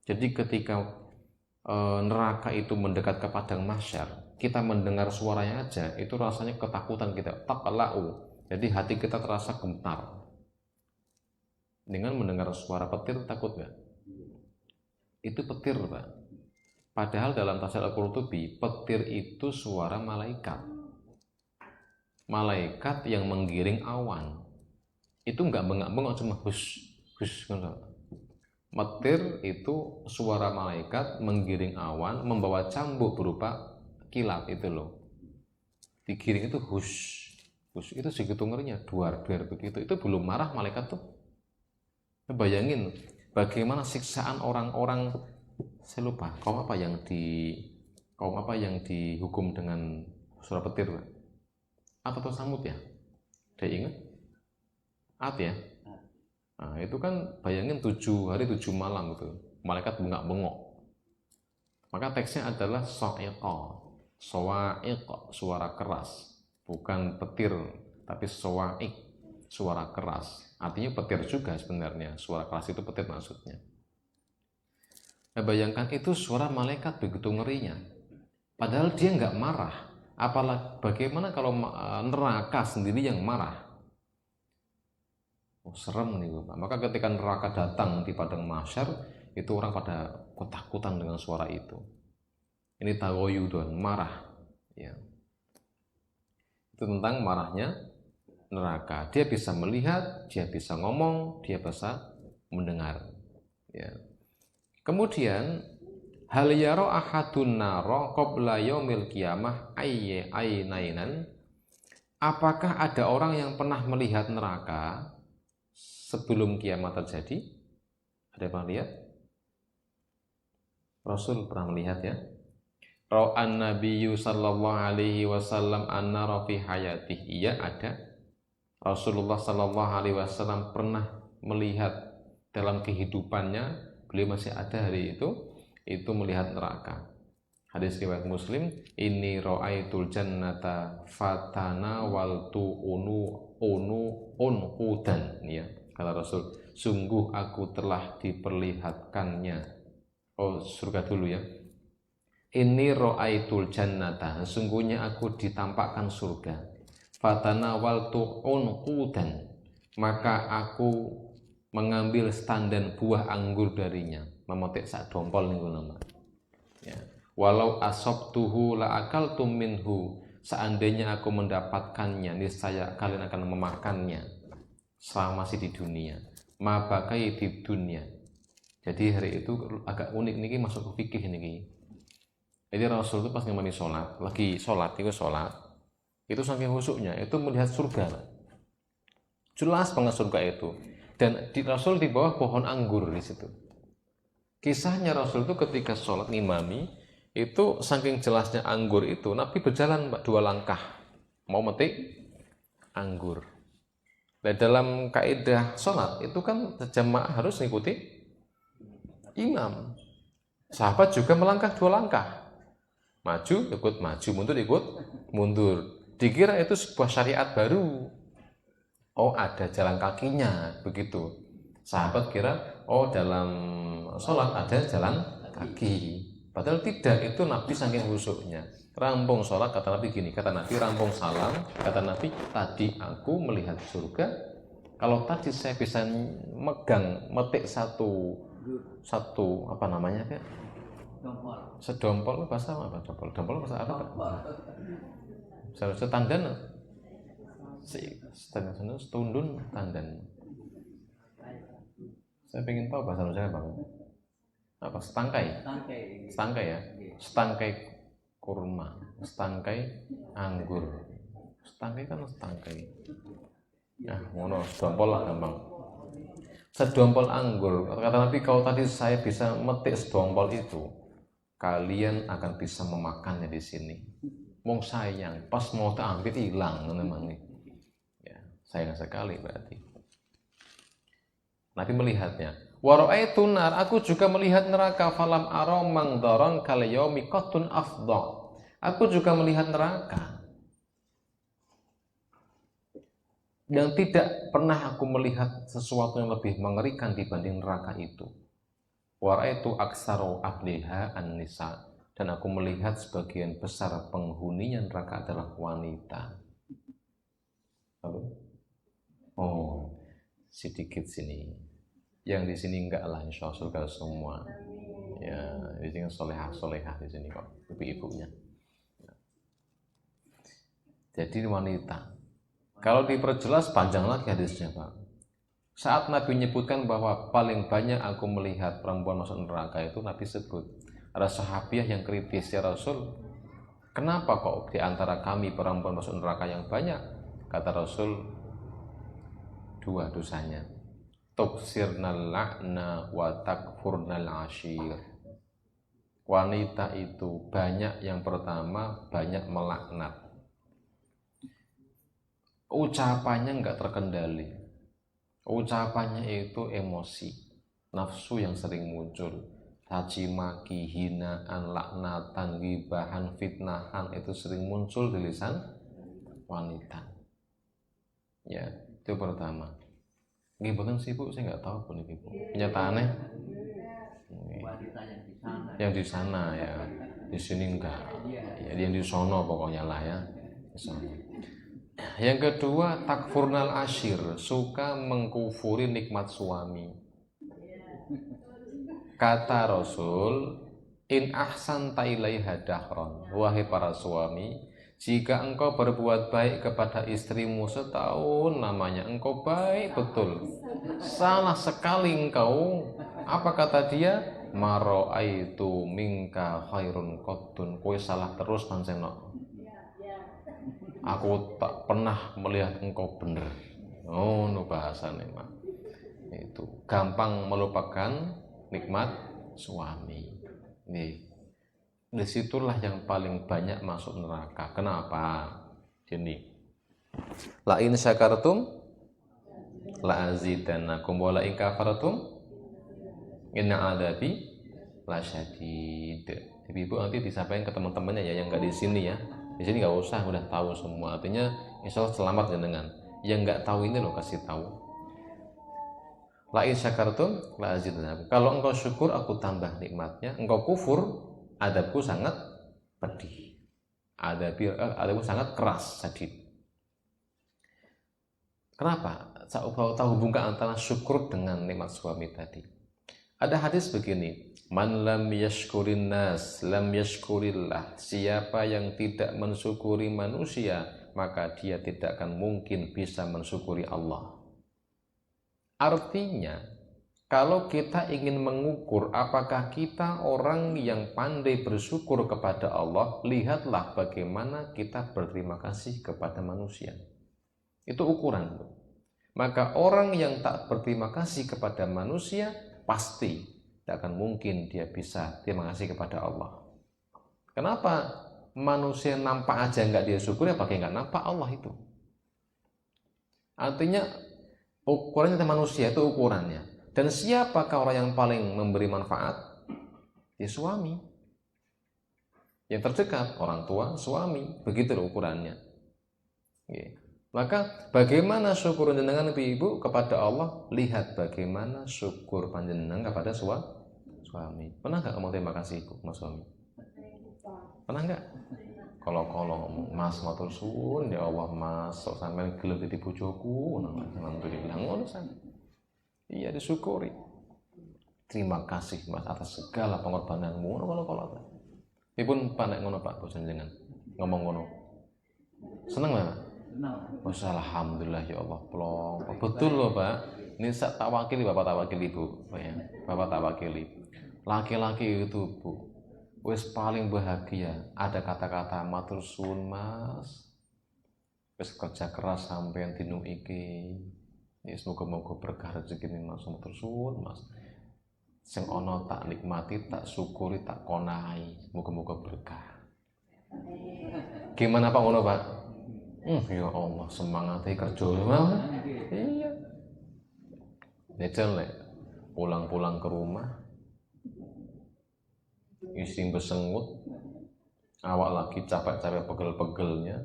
Jadi ketika neraka itu mendekat ke padang mahsyar, kita mendengar suaranya aja itu rasanya ketakutan kita, taqlaqu. Jadi hati kita terasa gemetar. Dengan mendengar suara petir takut nggak? Itu petir, Pak. Padahal dalam tafsir Al-Qurtubi, petir itu suara malaikat. Malaikat yang menggiring awan. Itu nggak bengak-bengok, cuma hush, hush. Petir itu suara malaikat menggiring awan, membawa cambuk berupa kilat itu loh. Digiring itu hush. Itu segitu ngerinya, duar begitu. Itu belum marah malaikat tuh. Bayangin bagaimana siksaan orang-orang, saya lupa kaum apa yang dihukum dengan suara petir, atau Samud ya? Ada ingat? Ad ya? Nah, itu kan bayangin 7 hari 7 malam gitu. malaikat bengak-bengok. Maka teksnya adalah sa'iqa, sawa'iq, suara keras, bukan petir, tapi sawa'iq, suara keras. Artinya petir juga sebenarnya, suara keras itu petir maksudnya. Nah, bayangkan itu suara malaikat begitu ngerinya. Padahal dia nggak marah. Apalagi bagaimana kalau neraka sendiri yang marah? Oh, serem nih Bapak. Maka ketika neraka datang di padang mahsyar, itu orang pada ketakutan dengan suara itu. Ini tagoyudon, marah. Ya. Itu tentang marahnya neraka. Dia bisa melihat, dia bisa ngomong, dia bisa mendengar. Ya. Kemudian hal yaro ahadun naro qabla yaumil qiyamah aynainan. Apakah ada orang yang pernah melihat neraka sebelum kiamat terjadi? Ada yang pernah lihat? Rasul pernah melihat ya. Ra'an Nabiyyu sallallahu alaihi wasallam an-nara fi hayatih. Iya ada. Rasulullah sallallahu alaihi wasallam pernah melihat dalam kehidupannya, beliau masih ada hari itu melihat neraka. Hadis riwayat Muslim, inni ra'aitul jannata fatana waltu unqudan. Ya, kata Rasul, sungguh aku telah diperlihatkannya. Oh, surga dulu ya. Inni ra'aitul jannata, sesungguhnya aku ditampakkan surga. Fatana waltu unqudan, maka aku mengambil standan buah anggur darinya, memetik sak dompol niku nama. Ya. Walau asabtuhu la akaltum minhu, seandainya aku mendapatkannya, niscaya kalian akan memakannya selama masih di dunia. Ma bakai di dunia. Jadi hari itu agak unik niki, masuk ke fikih niki. Jadi Rasul itu pas ngemani sholat, lagi sholat, itu saking khusyuknya itu melihat surga. Jelas banget surga itu. Dan di Rasul di bawah pohon anggur di situ. Kisahnya Rasul itu ketika sholat ngimami, itu saking jelasnya anggur itu, Nabi berjalan 2 langkah mau metik anggur. Dan dalam kaidah sholat itu kan jamaah harus mengikuti imam. Sahabat juga melangkah 2 langkah, maju ikut maju, mundur ikut mundur. Dikira itu sebuah syariat baru. Oh, ada jalan kakinya, begitu. Sahabat kira, oh dalam sholat ada jalan kaki. Padahal tidak, itu Nabi saking khusyuknya. Rampung sholat, kata Nabi gini, kata Nabi rampung salam, kata Nabi, tadi aku melihat surga. Kalau tadi saya bisa metik satu apa namanya Pak? Sedompol bahasa apa? Dompol bahasa apa Pak? Setandan. Setundun tandan. Saya ingin tahu bahasa Indonesia Bang. Apa? Setangkai ya. Setangkai kurma, setangkai anggur. Setangkai kan setangkai. Nah, ngono sedompol lah gampang. Sedompol anggur. Kata Nabi, kalau tadi saya bisa metik sedompol itu, kalian akan bisa memakannya di sini. Mong sayang, pas mau tak ambil hilang memang nih. Sayang sekali berarti. Nabi melihatnya. Wa ra'aitu nar, aku juga melihat neraka, falam ara mangdaran kal yaumi qattun afdha. Aku juga melihat neraka yang tidak pernah aku melihat sesuatu yang lebih mengerikan dibanding neraka itu. Wa ra'aitu aksaru ahliha an-nisa, dan aku melihat sebagian besar penghuninya neraka adalah wanita. Lalu oh, sedikit sini. Yang di sini enggak lah, insya Allah surga semua. Ya, di sini solehah di sini kok, ibu-ibunya. Jadi wanita. Kalau diperjelas panjang lagi hadisnya Pak. Saat Nabi menyebutkan bahwa paling banyak aku melihat perempuan masuk neraka itu, Nabi sebut ada sahabiah yang kritis, ya Rasul, kenapa kok di antara kami perempuan masuk neraka yang banyak? Kata Rasul, 2 dosanya, tuksirnal la'na wa takfurnal ashir. Wanita itu banyak, yang pertama banyak melaknat, ucapannya nggak terkendali, ucapannya itu emosi, nafsu yang sering muncul. caci maki, hinaan, laknatan, gibahan, fitnahan itu sering muncul di lisan wanita. Ya, itu pertama. Gibahan sih Bu, saya nggak tahu pun Ibu. Kenyataannya yang di sana ya, di sini enggak. Ya, yang di sono pokoknya lah ya. Di sono. Yang kedua, takfurnal ashir, suka mengkufuri nikmat suami. Kata Rasul, in ahsan ilaiha dahron, wahai para suami, jika engkau berbuat baik kepada istrimu setahun namanya, engkau baik betul. Salah sekali engkau, apa kata dia? Maro'aitu minka khairun qattun, kowe salah terus panceno. Aku tak pernah melihat engkau bener. Oh, no bahasane mah. Itu gampang melupakan nikmat suami. Nih, disitulah yang paling banyak masuk neraka. Kenapa? Gini, la in syakartum la azidannakum wa la in kafartum inna adabi la syadid. Jadi Ibu nanti disampaikan ke teman-temannya ya yang nggak di sini ya. Di sini nggak usah, udah tahu semua. Artinya insya Allah selamat jenengan. Yang nggak tahu ini loh kasih tahu. La in syakartum la azidannakum. Kalau engkau syukur aku tambah nikmatnya. Engkau kufur, adabku sangat pedih. Adabku sangat keras, sadid. Kenapa? Tahu hubungkan antara syukur dengan nikmat suami tadi. Ada hadis begini, man lam yashkurin nas lam yashkurillah. Siapa yang tidak mensyukuri manusia, maka dia tidak akan mungkin bisa mensyukuri Allah. Artinya, kalau kita ingin mengukur apakah kita orang yang pandai bersyukur kepada Allah, lihatlah bagaimana kita berterima kasih kepada manusia. Itu ukuran. Maka orang yang tak berterima kasih kepada manusia, pasti tidak akan mungkin dia bisa terima kasih kepada Allah. Kenapa? Manusia nampak aja nggak dia syukur, ya pakai nggak nampak Allah itu. Artinya ukurannya manusia itu ukurannya. Dan siapakah orang yang paling memberi manfaat? Ya suami. Yang terdekat orang tua, suami. Begitu ukurannya. Oke. Maka bagaimana syukur jenengan ibu kepada Allah? Lihat bagaimana syukur panjenengan kepada suami. Pernah nggak ngomong terima kasih ibu sama suami? Pernah nggak? Kalau ngomong mas matur suwun ya Allah mas, sok sampean gelem dadi bojoku, alhamdulillah ngono san. Iya disyukuri. Terima kasih mas atas segala pengorbananmu. Ngono kalau. Ipun panek ngono Pak bosan jenengan ngomong ngono. Seneng nggak? Masya alhamdulillah ya Allah plong. Betul loh Pak. Ini tak wakili Bapak, tak wakili Bu. Ya. Bapak tak wakili. Laki-laki itu Bu, wis paling bahagia. Ada kata-kata matur suwun Mas. Wis kerja keras sampean dinu iki. Ya semoga-moga berkah rezeki Mas matur suwun Mas. Sing ana tak nikmati, tak syukuri, tak konai. Semoga-moga berkah. Gimana Pak ngono Pak? Ya Allah, semangatnya kerja mah. Iya. Jajal pulang-pulang ke rumah, istri bersengut, awak lagi capek-capek pegel-pegelnya,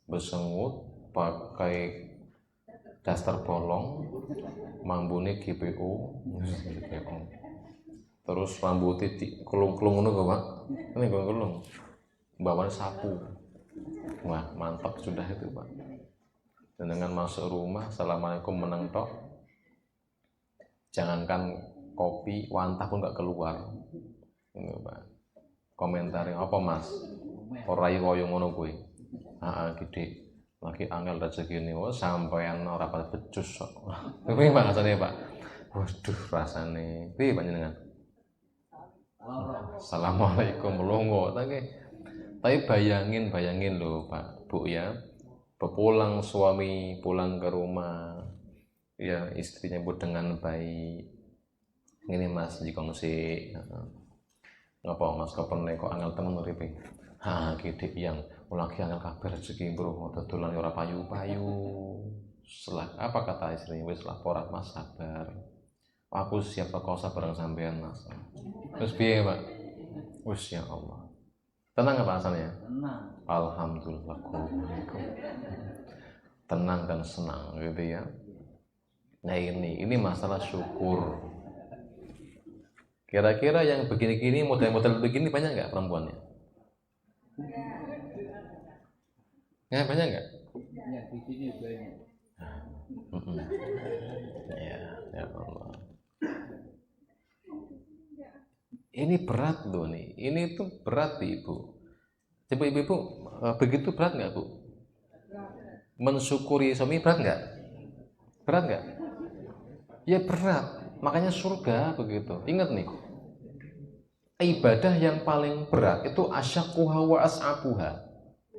bersengut, pakai daster bolong, mambune GPO, terus rambutnya kelung-kelung ngono Pak. Ini kelung-kelung, bawanya sapu. Wah mantap sudah itu Pak. Dan dengan masuk rumah, assalamualaikum meneng tok. Jangankan kopi, wantah pun gak keluar. Ini Pak. Komentarnya apa Mas? Ora koyo ngono kuwi. Gede. Lagi angel rezeki ini, sampean ora pada becus kok. Kuwi bahasane Pak. Waduh rasane. Piye panjenengan? Assalamualaikum melongo Tapi bayangin loh Pak, Bu ya, pulang suami pulang ke rumah, ya istrinya nyebut dengan baik. Ini Mas dikongsi, ngapa Mas kapan kok angel temen uripe? Gede yang lagi angel kabar rezeki bro, dodolan ora payu-payu. Setelah apa kata istrinya? Wis laporan Mas sabar. Aku siap kosa bareng sampean Mas. Terus piye Pak? Wis ya Allah. Tenang apa asalnya? Tenang. Alhamdulillah. Tenang dan senang gitu ya. Nah ini masalah syukur. Kira-kira yang begini-gini, model-model begini banyak nggak perempuannya? Ya banyak nggak? Ya di sini banyak. Ya Allah. Ini berat loh nih. Ini tuh berat Ibu. Coba Ibu begitu berat nggak Bu? Mensyukuri suami berat nggak? Berat nggak? Ya berat. Makanya surga begitu. Ingat nih. Ibadah yang paling berat itu asyaqquha wa as'abuha.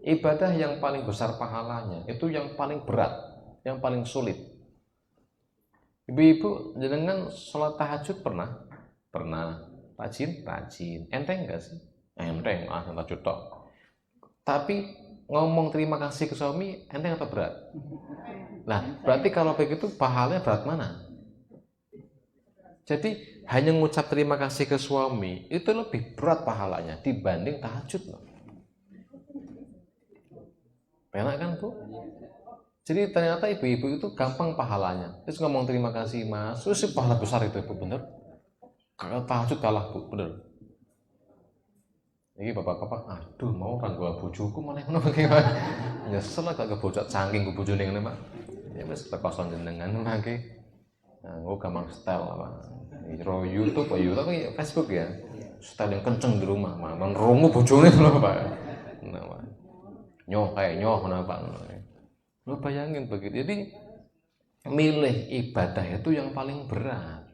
Ibadah yang paling besar pahalanya itu yang paling berat, yang paling sulit. Ibu-ibu jenengan sholat tahajud pernah? Pernah. Rajin? Rajin. Enteng nggak sih? Enteng, tahajud tok. Tapi ngomong terima kasih ke suami enteng atau berat? Nah, berarti kalau begitu pahalanya berat mana? Jadi hanya ngucap terima kasih ke suami itu lebih berat pahalanya dibanding tahajud loh. Enak kan Bu? Jadi ternyata ibu-ibu itu gampang pahalanya. Terus ngomong terima kasih Mas, terus pahala besar itu Ibu, bener? Kalau tahajud kalah Bu, bener. Ini bapak-bapak, aduh mau orang gua bojoku malah ngono bagaimana? Nyesel gak kebocok saking ku bojone ngene Pak. Ya wis lekoson jenengan mangke. Nah, gua gampang style apa. Ro YouTube atau YouTube Facebook ya. Style yang kenceng di rumah, mah menrungu bojone lho Pak. Nah, Pak. Nyoh kayak nyoh kenapa? Lu bayangin begitu. Jadi milih ibadah itu yang paling berat.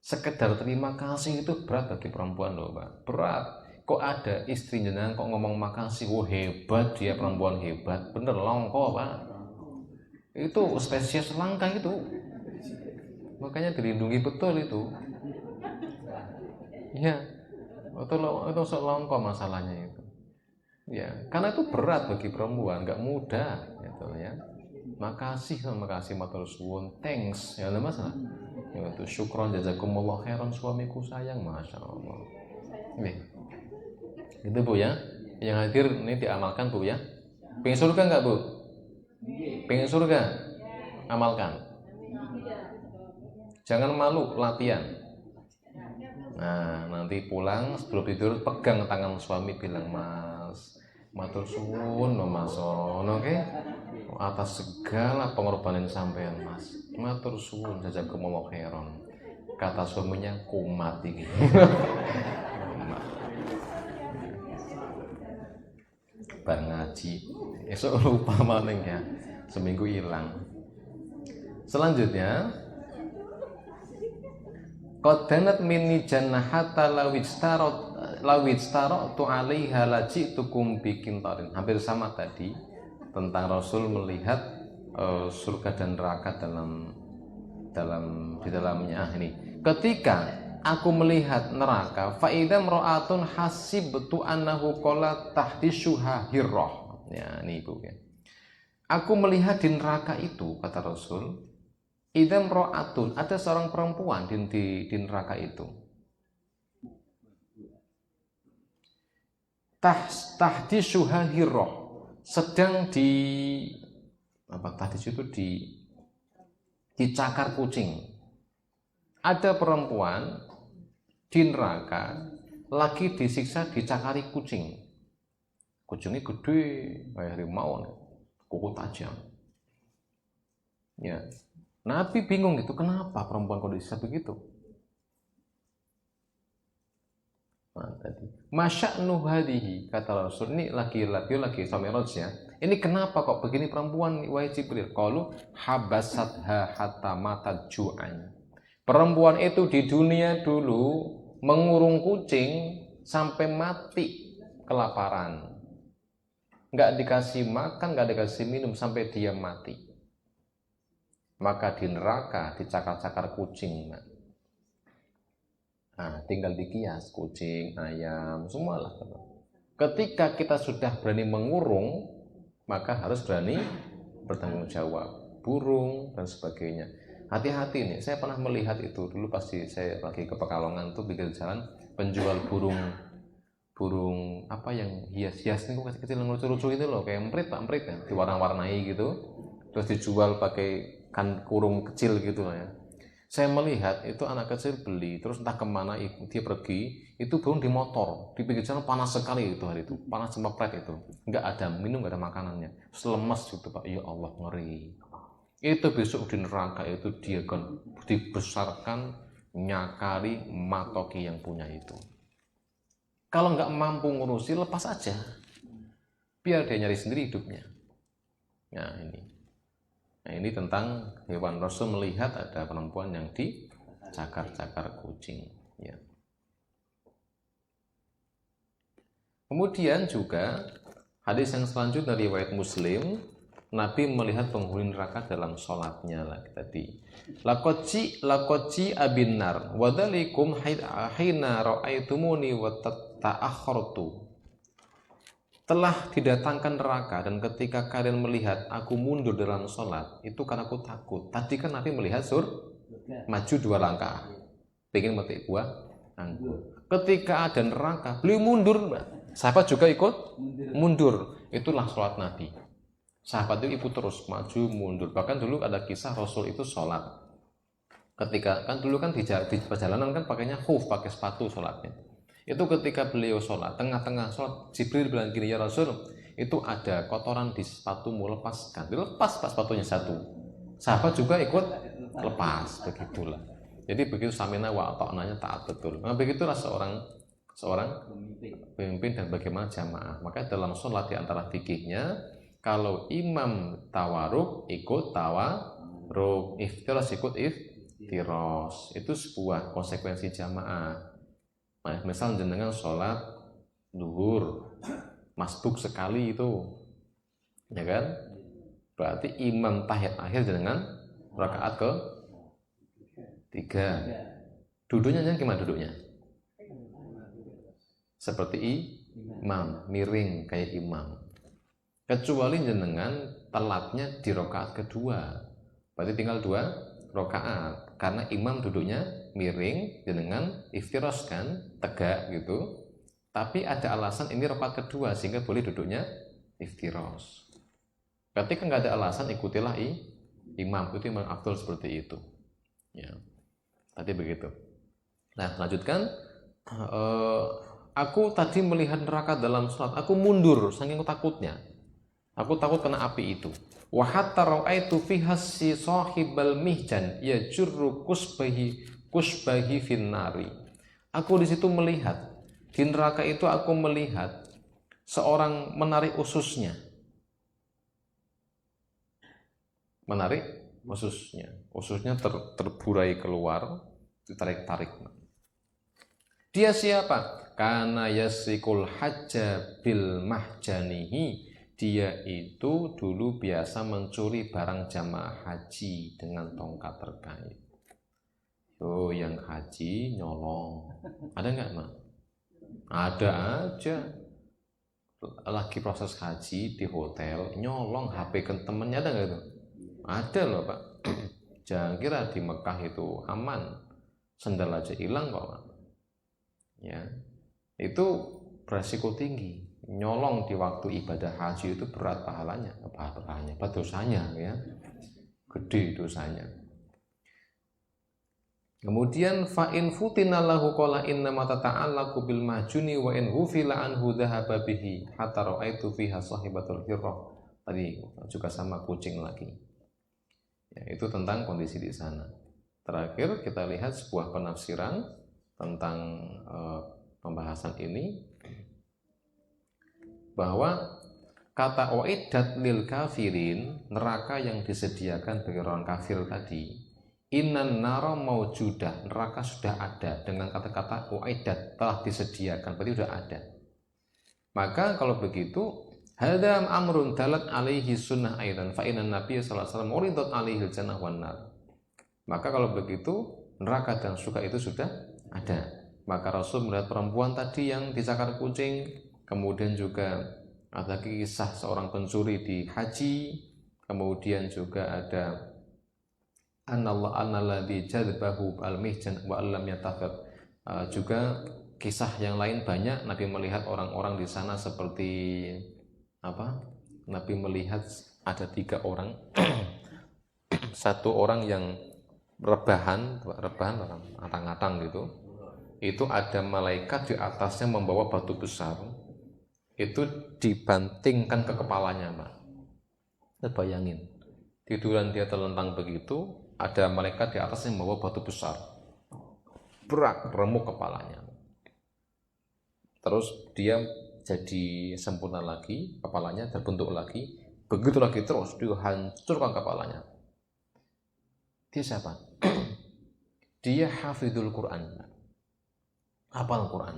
Sekedar terima kasih itu berat bagi perempuan loh Pak. Berat. Kok ada istri jenengan kok ngomong makasih, oh hebat dia perempuan hebat, bener longko Pak. Itu spesies langka itu. Makanya dilindungi betul itu. Ya, itu longko masalahnya itu. Ya, karena itu berat bagi perempuan, nggak mudah, gitu ya. Makasih sama kasih matur suwun, thanks, ya ada masalah. Itu syukron jazakumullah khairan suamiku sayang, masya Allah. Nih, gitu Bu ya. Yang hadir ini diamalkan Bu ya. Pengen surga nggak Bu? Pengen surga? Amalkan. Jangan malu, latihan. Nah, nanti pulang sebelum tidur pegang tangan suami bilang Mas. Matur suwun no Mas oke? Atas segala pengorbanan sampean Mas. Matur suwun jazakumullah khairan. Kata suaminya kumat iki. Bar ngaji. Esok lupa maning ya. Seminggu hilang. Selanjutnya qadanat minni jannahata lawitstarot tu alaiha laji'tukum bikintarin. Hampir sama tadi tentang Rasul melihat surga dan neraka di dalamnya ini. Ketika aku melihat neraka, fa idza imra'atun hasibtu annahu qala tahdisuha hirrah. Ya, ini Ibu ya. Aku melihat di neraka itu kata Rasul, idza imra'atun ada seorang perempuan di neraka itu. Tahdisuha hirrah, sedang dicakar kucing. Ada perempuan di neraka lagi disiksa dicakari kucing. Kucingnya gede kayak harimau, kuku tajam. Ya, Nabi bingung gitu, kenapa perempuan kok disiksa begitu? Nah, tadi masya'nu hadhihi kata Rasul, ini lagi Mi'raj ya. Ini kenapa kok begini perempuan wahai Jibril? Qalu habasatha hatta matat ju'an. Perempuan itu di dunia dulu mengurung kucing sampai mati kelaparan. Enggak dikasih makan, enggak dikasih minum sampai dia mati. Maka di neraka dicakar-cakar kucing. Nah, tinggal dikias kucing, ayam, semualah. Ketika kita sudah berani mengurung, maka harus berani bertanggung jawab. Burung dan sebagainya. Hati-hati nih, saya pernah melihat itu dulu pasti saya lagi ke Pekalongan tuh pinggir jalan penjual burung apa yang hias-hias itu kecil-kecil yang lucu-lucu itu loh, kayak emprit ya, diwarna-warnai gitu, terus dijual pakai kan kurung kecil gitu lah ya. Saya melihat itu anak kecil beli, terus entah kemana dia pergi, itu burung di motor, di pinggir jalan panas sekali itu hari itu, panas cemepret itu, nggak ada minum, nggak ada makanannya, lemes gitu Pak, ya Allah ngeri. Itu besok di neraka itu dia akan dibesarkan nyakari matoki yang punya itu. Kalau nggak mampu ngurusi, lepas aja, biar dia nyari sendiri hidupnya. Nah ini tentang hewan. Rasul melihat ada perempuan yang dicakar-cakar kucing ya. Kemudian juga hadis yang selanjutnya dari riwayat Muslim, Nabi melihat penghuni neraka dalam sholatnya lagi tadi. Lakoci abinar wadalikum hina ra'aitumuni wa ta'akhartu. Telah didatangkan neraka dan ketika kalian melihat aku mundur dalam sholat itu karena aku takut. Tadi kan Nabi melihat maju 2 langkah, pengen metik buah anggur. Ketika ada neraka beliau mundur, sahabat juga ikut mundur. Itulah sholat Nabi. Sahabat itu ikut terus maju mundur. Bahkan dulu ada kisah Rasul itu sholat. Ketika kan dulu kan di perjalanan kan pakainya khuf, pakai sepatu sholatnya. Itu ketika beliau sholat, tengah-tengah sholat, Jibril bilang gini, ya Rasul, itu ada kotoran di sepatumu, lepaskan. Dilepas Pak sepatunya satu. Sahabat juga ikut lepas, begitulah. Jadi begitu samina wa ta'nanya taat betul. Nah begitulah seorang pemimpin dan bagaimana jamaah. Maka dalam sholat di antara fikihnya, kalau imam tawaruk ikut tawaruk, iftiros ikut iftiros. Itu sebuah konsekuensi jamaah. Nah, misal jenengan sholat duhur masbuk sekali itu, ya kan? Berarti imam tahiyat akhir jenengan rakaat ke 3. Duduknya gimana duduknya? Seperti imam, miring kayak imam. Kecuali jenengan telatnya di rakaat kedua, berarti tinggal 2 rakaat. Karena imam duduknya miring, jenengan iftiros kan, tegak gitu. Tapi ada alasan ini rakaat kedua sehingga boleh duduknya iftiros. Ketika nggak ada alasan, ikutilah imam. Itu imam afdal seperti itu. Ya, tadi begitu. Nah, lanjutkan. Aku tadi melihat neraka dalam sholat. Aku mundur saking takutnya. Aku takut kena api itu. Wa hatta ra'aitu fiha si sahibal mihjan yajurru kusbahi finnari. Aku di situ melihat, di neraka itu aku melihat seorang menarik ususnya. Menarik ususnya. Ususnya terburai keluar, ditarik-tarik. Dia siapa? Kana yasikul hajja bil mahjanihi. Dia itu dulu biasa mencuri barang jamaah haji dengan tongkat terkait. Oh, yang haji nyolong. Ada nggak, Mak? Ada aja. Lagi proses haji di hotel, nyolong HP ke temennya, ada nggak itu? Ada loh, Pak. Jangan kira di Mekah itu aman. Sendal aja hilang kok, Pak. Ya. Itu beresiko tinggi. Nyolong di waktu ibadah haji itu berat pahalanya, dosanya ya, gede dosanya. Kemudian fa'in futina lahu qala inna ma tata'allaqu bil mahjuni wa in hufila anhu dhahaba bihi hatta ra'aitu fiha sahibatul hirrah. Tadi juga sama kucing lagi. Ya, itu tentang kondisi di sana. Terakhir kita lihat sebuah penafsiran tentang pembahasan ini, bahwa kata uiddat lil kafirin, neraka yang disediakan bagi orang kafir tadi, innan nara maujudah, neraka sudah ada. Dengan kata-kata uiddat, telah disediakan, berarti sudah ada. Maka kalau begitu, hadam amrun dalat alaihi sunnah aidan fa inna nabiy sallallahu alaihi wasallam uridat alaihi jannah wan nar. Maka kalau begitu, neraka dan surga itu sudah ada. Maka Rasul melihat perempuan tadi yang dicakar kucing. Kemudian juga ada kisah seorang pencuri di haji. Kemudian juga ada annalladzi jadbahu al-mihjan wa lam yatafad. Juga kisah yang lain banyak, Nabi melihat orang-orang di sana seperti apa? Nabi melihat ada 3 orang. Satu orang yang rebahan atang-atang gitu. Itu ada malaikat di atasnya membawa batu besar. Itu dibantingkan ke kepalanya, Pak. Kita bayangin, tiduran dia terlentang begitu, ada malaikat di atasnya membawa batu besar. Berat, remuk kepalanya. Terus dia jadi sempurna lagi, kepalanya terbentuk lagi, begitu lagi terus, dihancurkan kepalanya. Dia siapa? Dia hafidhul Quran, hafal Quran.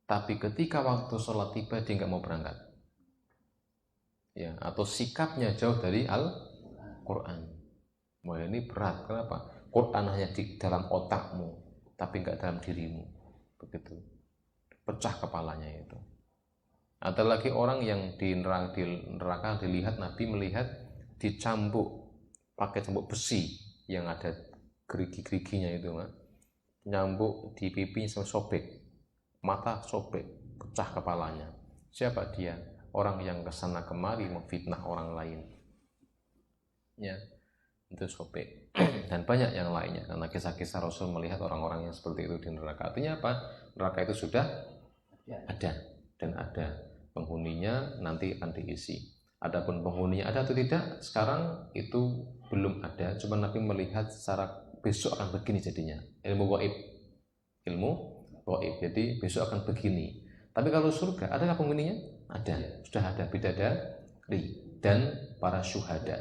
Tapi ketika waktu sholat tiba, dia nggak mau berangkat. Ya, atau sikapnya jauh dari Al-Quran. Wah, ini berat, kenapa? Quran hanya di dalam otakmu, tapi nggak dalam dirimu. Begitu. Pecah kepalanya itu. Ada lagi orang yang di neraka dilihat, Nabi melihat dicambuk pakai cambuk besi yang ada gerigi-geriginya itu, nyambuk di pipi sampai sobek, mata sobek, pecah kepalanya. Siapa dia? Orang yang kesana kemari memfitnah orang lain. Ya, itu sobek. Dan banyak yang lainnya, karena kisah-kisah Rasul melihat orang-orang yang seperti itu di neraka. Artinya apa? Neraka itu sudah ada dan ada penghuninya, nanti akan diisi. Adapun penghuninya ada atau tidak, sekarang itu belum ada. Cuma Nabi melihat secara besok akan begini jadinya. Ilmu gaib. Jadi besok akan begini. Tapi kalau surga, adakah penghuninya? Ada, sudah ada bidadari dan para syuhada.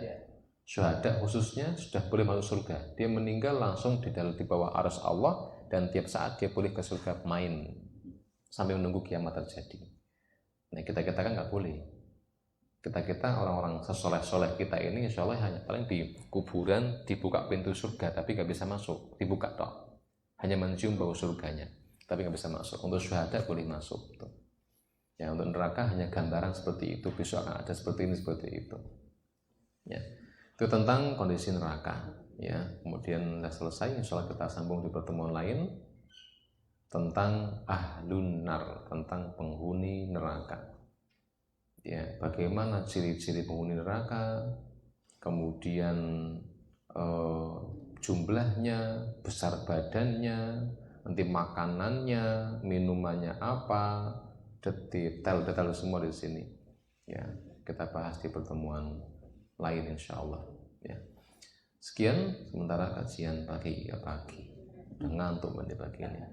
Syuhada khususnya sudah boleh masuk surga. Dia meninggal langsung di bawah arsy Allah, dan tiap saat dia boleh ke surga main sampai menunggu kiamat terjadi. Nah, kita kan nggak boleh. Kita orang-orang sesoleh-soleh kita ini insya Allah hanya paling di kuburan dibuka pintu surga, tapi nggak bisa masuk, dibuka toh, hanya mencium bau surganya, tapi nggak bisa masuk. Untuk syuhada boleh masuk tuh. Ya, untuk neraka hanya gambaran seperti itu, besok akan ada seperti ini, seperti itu. Ya, itu tentang kondisi neraka. Ya, kemudian sudah selesai, insya Allah kita sambung di pertemuan lain tentang ahlun nar, tentang penghuni neraka. Ya, bagaimana ciri-ciri penghuni neraka, kemudian jumlahnya, besar badannya, nanti makanannya, minumannya apa, detail semua di sini. Ya, kita bahas di pertemuan lain insya Allah. Ya. Sekian sementara kajian pagi. Udah ngantuk menit pagi ini.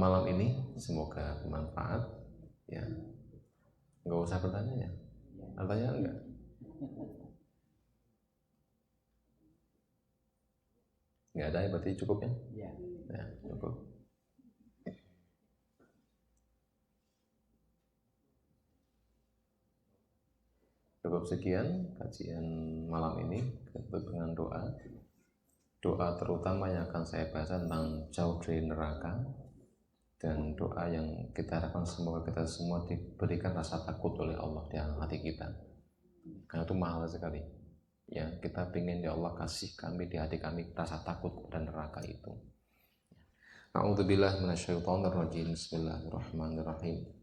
Malam ini semoga bermanfaat. Ya. Nggak usah bertanya ya? Bertanya enggak? Nggak ada ya, berarti cukup ya? Ya, cukup. Cukup sekian kajian malam ini, tutup dengan doa. Doa terutama yang akan saya bahas tentang jauh dari neraka, dan doa yang kita harapkan semoga kita semua diberikan rasa takut oleh Allah di hati kita, karena itu mahal sekali. Ya, kita ingin ya Allah kasih kami di hati kami rasa takut dan neraka itu. A'udzubillahi minasyaitonirrajim. Bismillahirrahmanirrahim.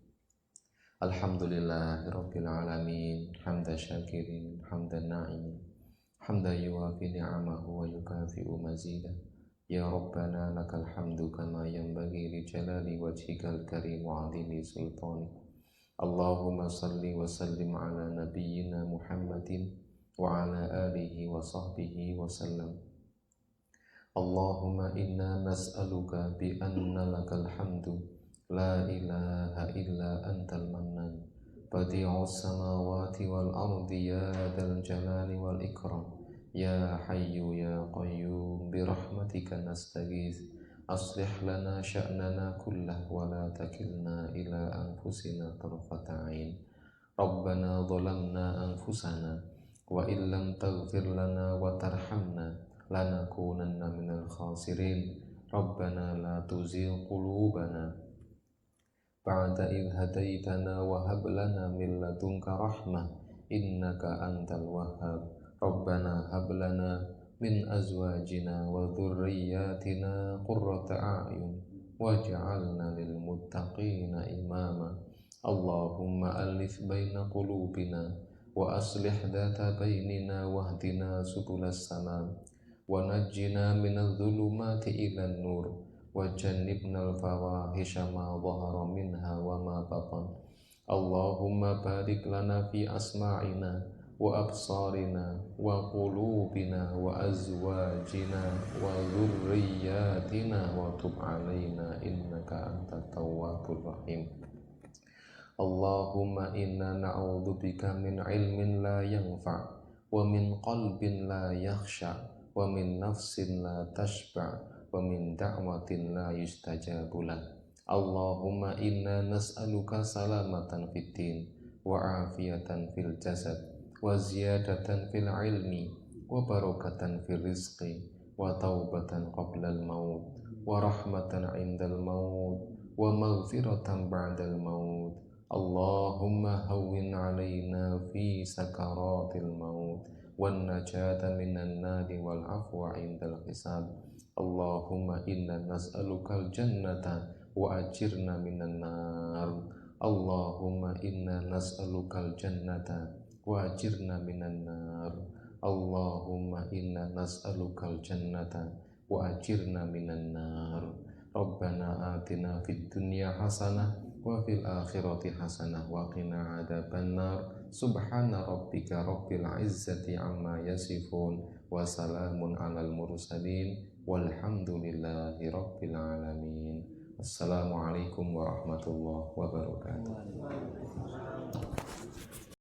Alhamdulillahirabbil alamin, hamdan syakirin, hamdan na'im, hamdan yuwafi ni'amahu wa yukafi'u mazidah. Ya Rabbana lakal hamdu kama yanbaghi li jalali wajhikal karim wa 'azimi sultani. Allahumma salli wa sallim ala nabiyyina Muhammadin wa ala alihi wa sahbihi wa sallam. Allahumma inna nas'aluka bi anna lakal hamdu la ilaha illa antal mannan badi'us samawati wal ardi ya dzal jalali wal ikram. Ya Hayyu Ya Qayyum birahmatika nastaghith aslih lana sya'nana kullah wa la takilna ila anfusina tarfata 'ain. Rabbana zalamna anfusana wa illam taghfir lana wa tarhamna lanakunanna minal khasirin. Rabbana la tuzigh qulubana ba'da idh hadaitana wa hab lana min ladunka rahmah innaka antal wahhab. Rabbana hab lana من أزواجنا وذرياتنا قرة أعين واجعلنا للمتقين إماما اللهم ألف بين قلوبنا وأصلح ذات بيننا واهدنا سبل السلام ونجنا من الظلمات إلى النور وجنبنا الفواحش ما ظهر منها وما بطن اللهم بارك لنا في أسماعنا وأبصارنا وقلوبنا وأزواجنا وذرياتنا وتب علينا إنك أنت التواب الرحيم اللهم إنا نعوذ بك من علم لا ينفع ومن قلب لا يخشع ومن نفس لا تشبع ومن دعوة لا يستجاب له اللهم إنا نسألك سلامة في الدين وعافية في الجسد وزيادة في العلم وبركة في الرزق وتوبة قبل الموت ورحمة عند الموت ومغفرة بعد الموت اللهم هون علينا في سكرات الموت والنجاة من النار والعفو عند الحساب اللهم إنا نسألك الجنة وأجرنا من النار اللهم إنا نسألك الجنة وأجرنا من النار اللهم إنا نسألك الجنة وأجرنا من النار ربنا آتنا في الدنيا حسنة وفي الآخرة حسنة وقنا عذاب النار سبحان ربك رب العزة عما يصفون وسلام على المرسلين والحمد لله رب العالمين السلام عليكم ورحمة الله وبركاته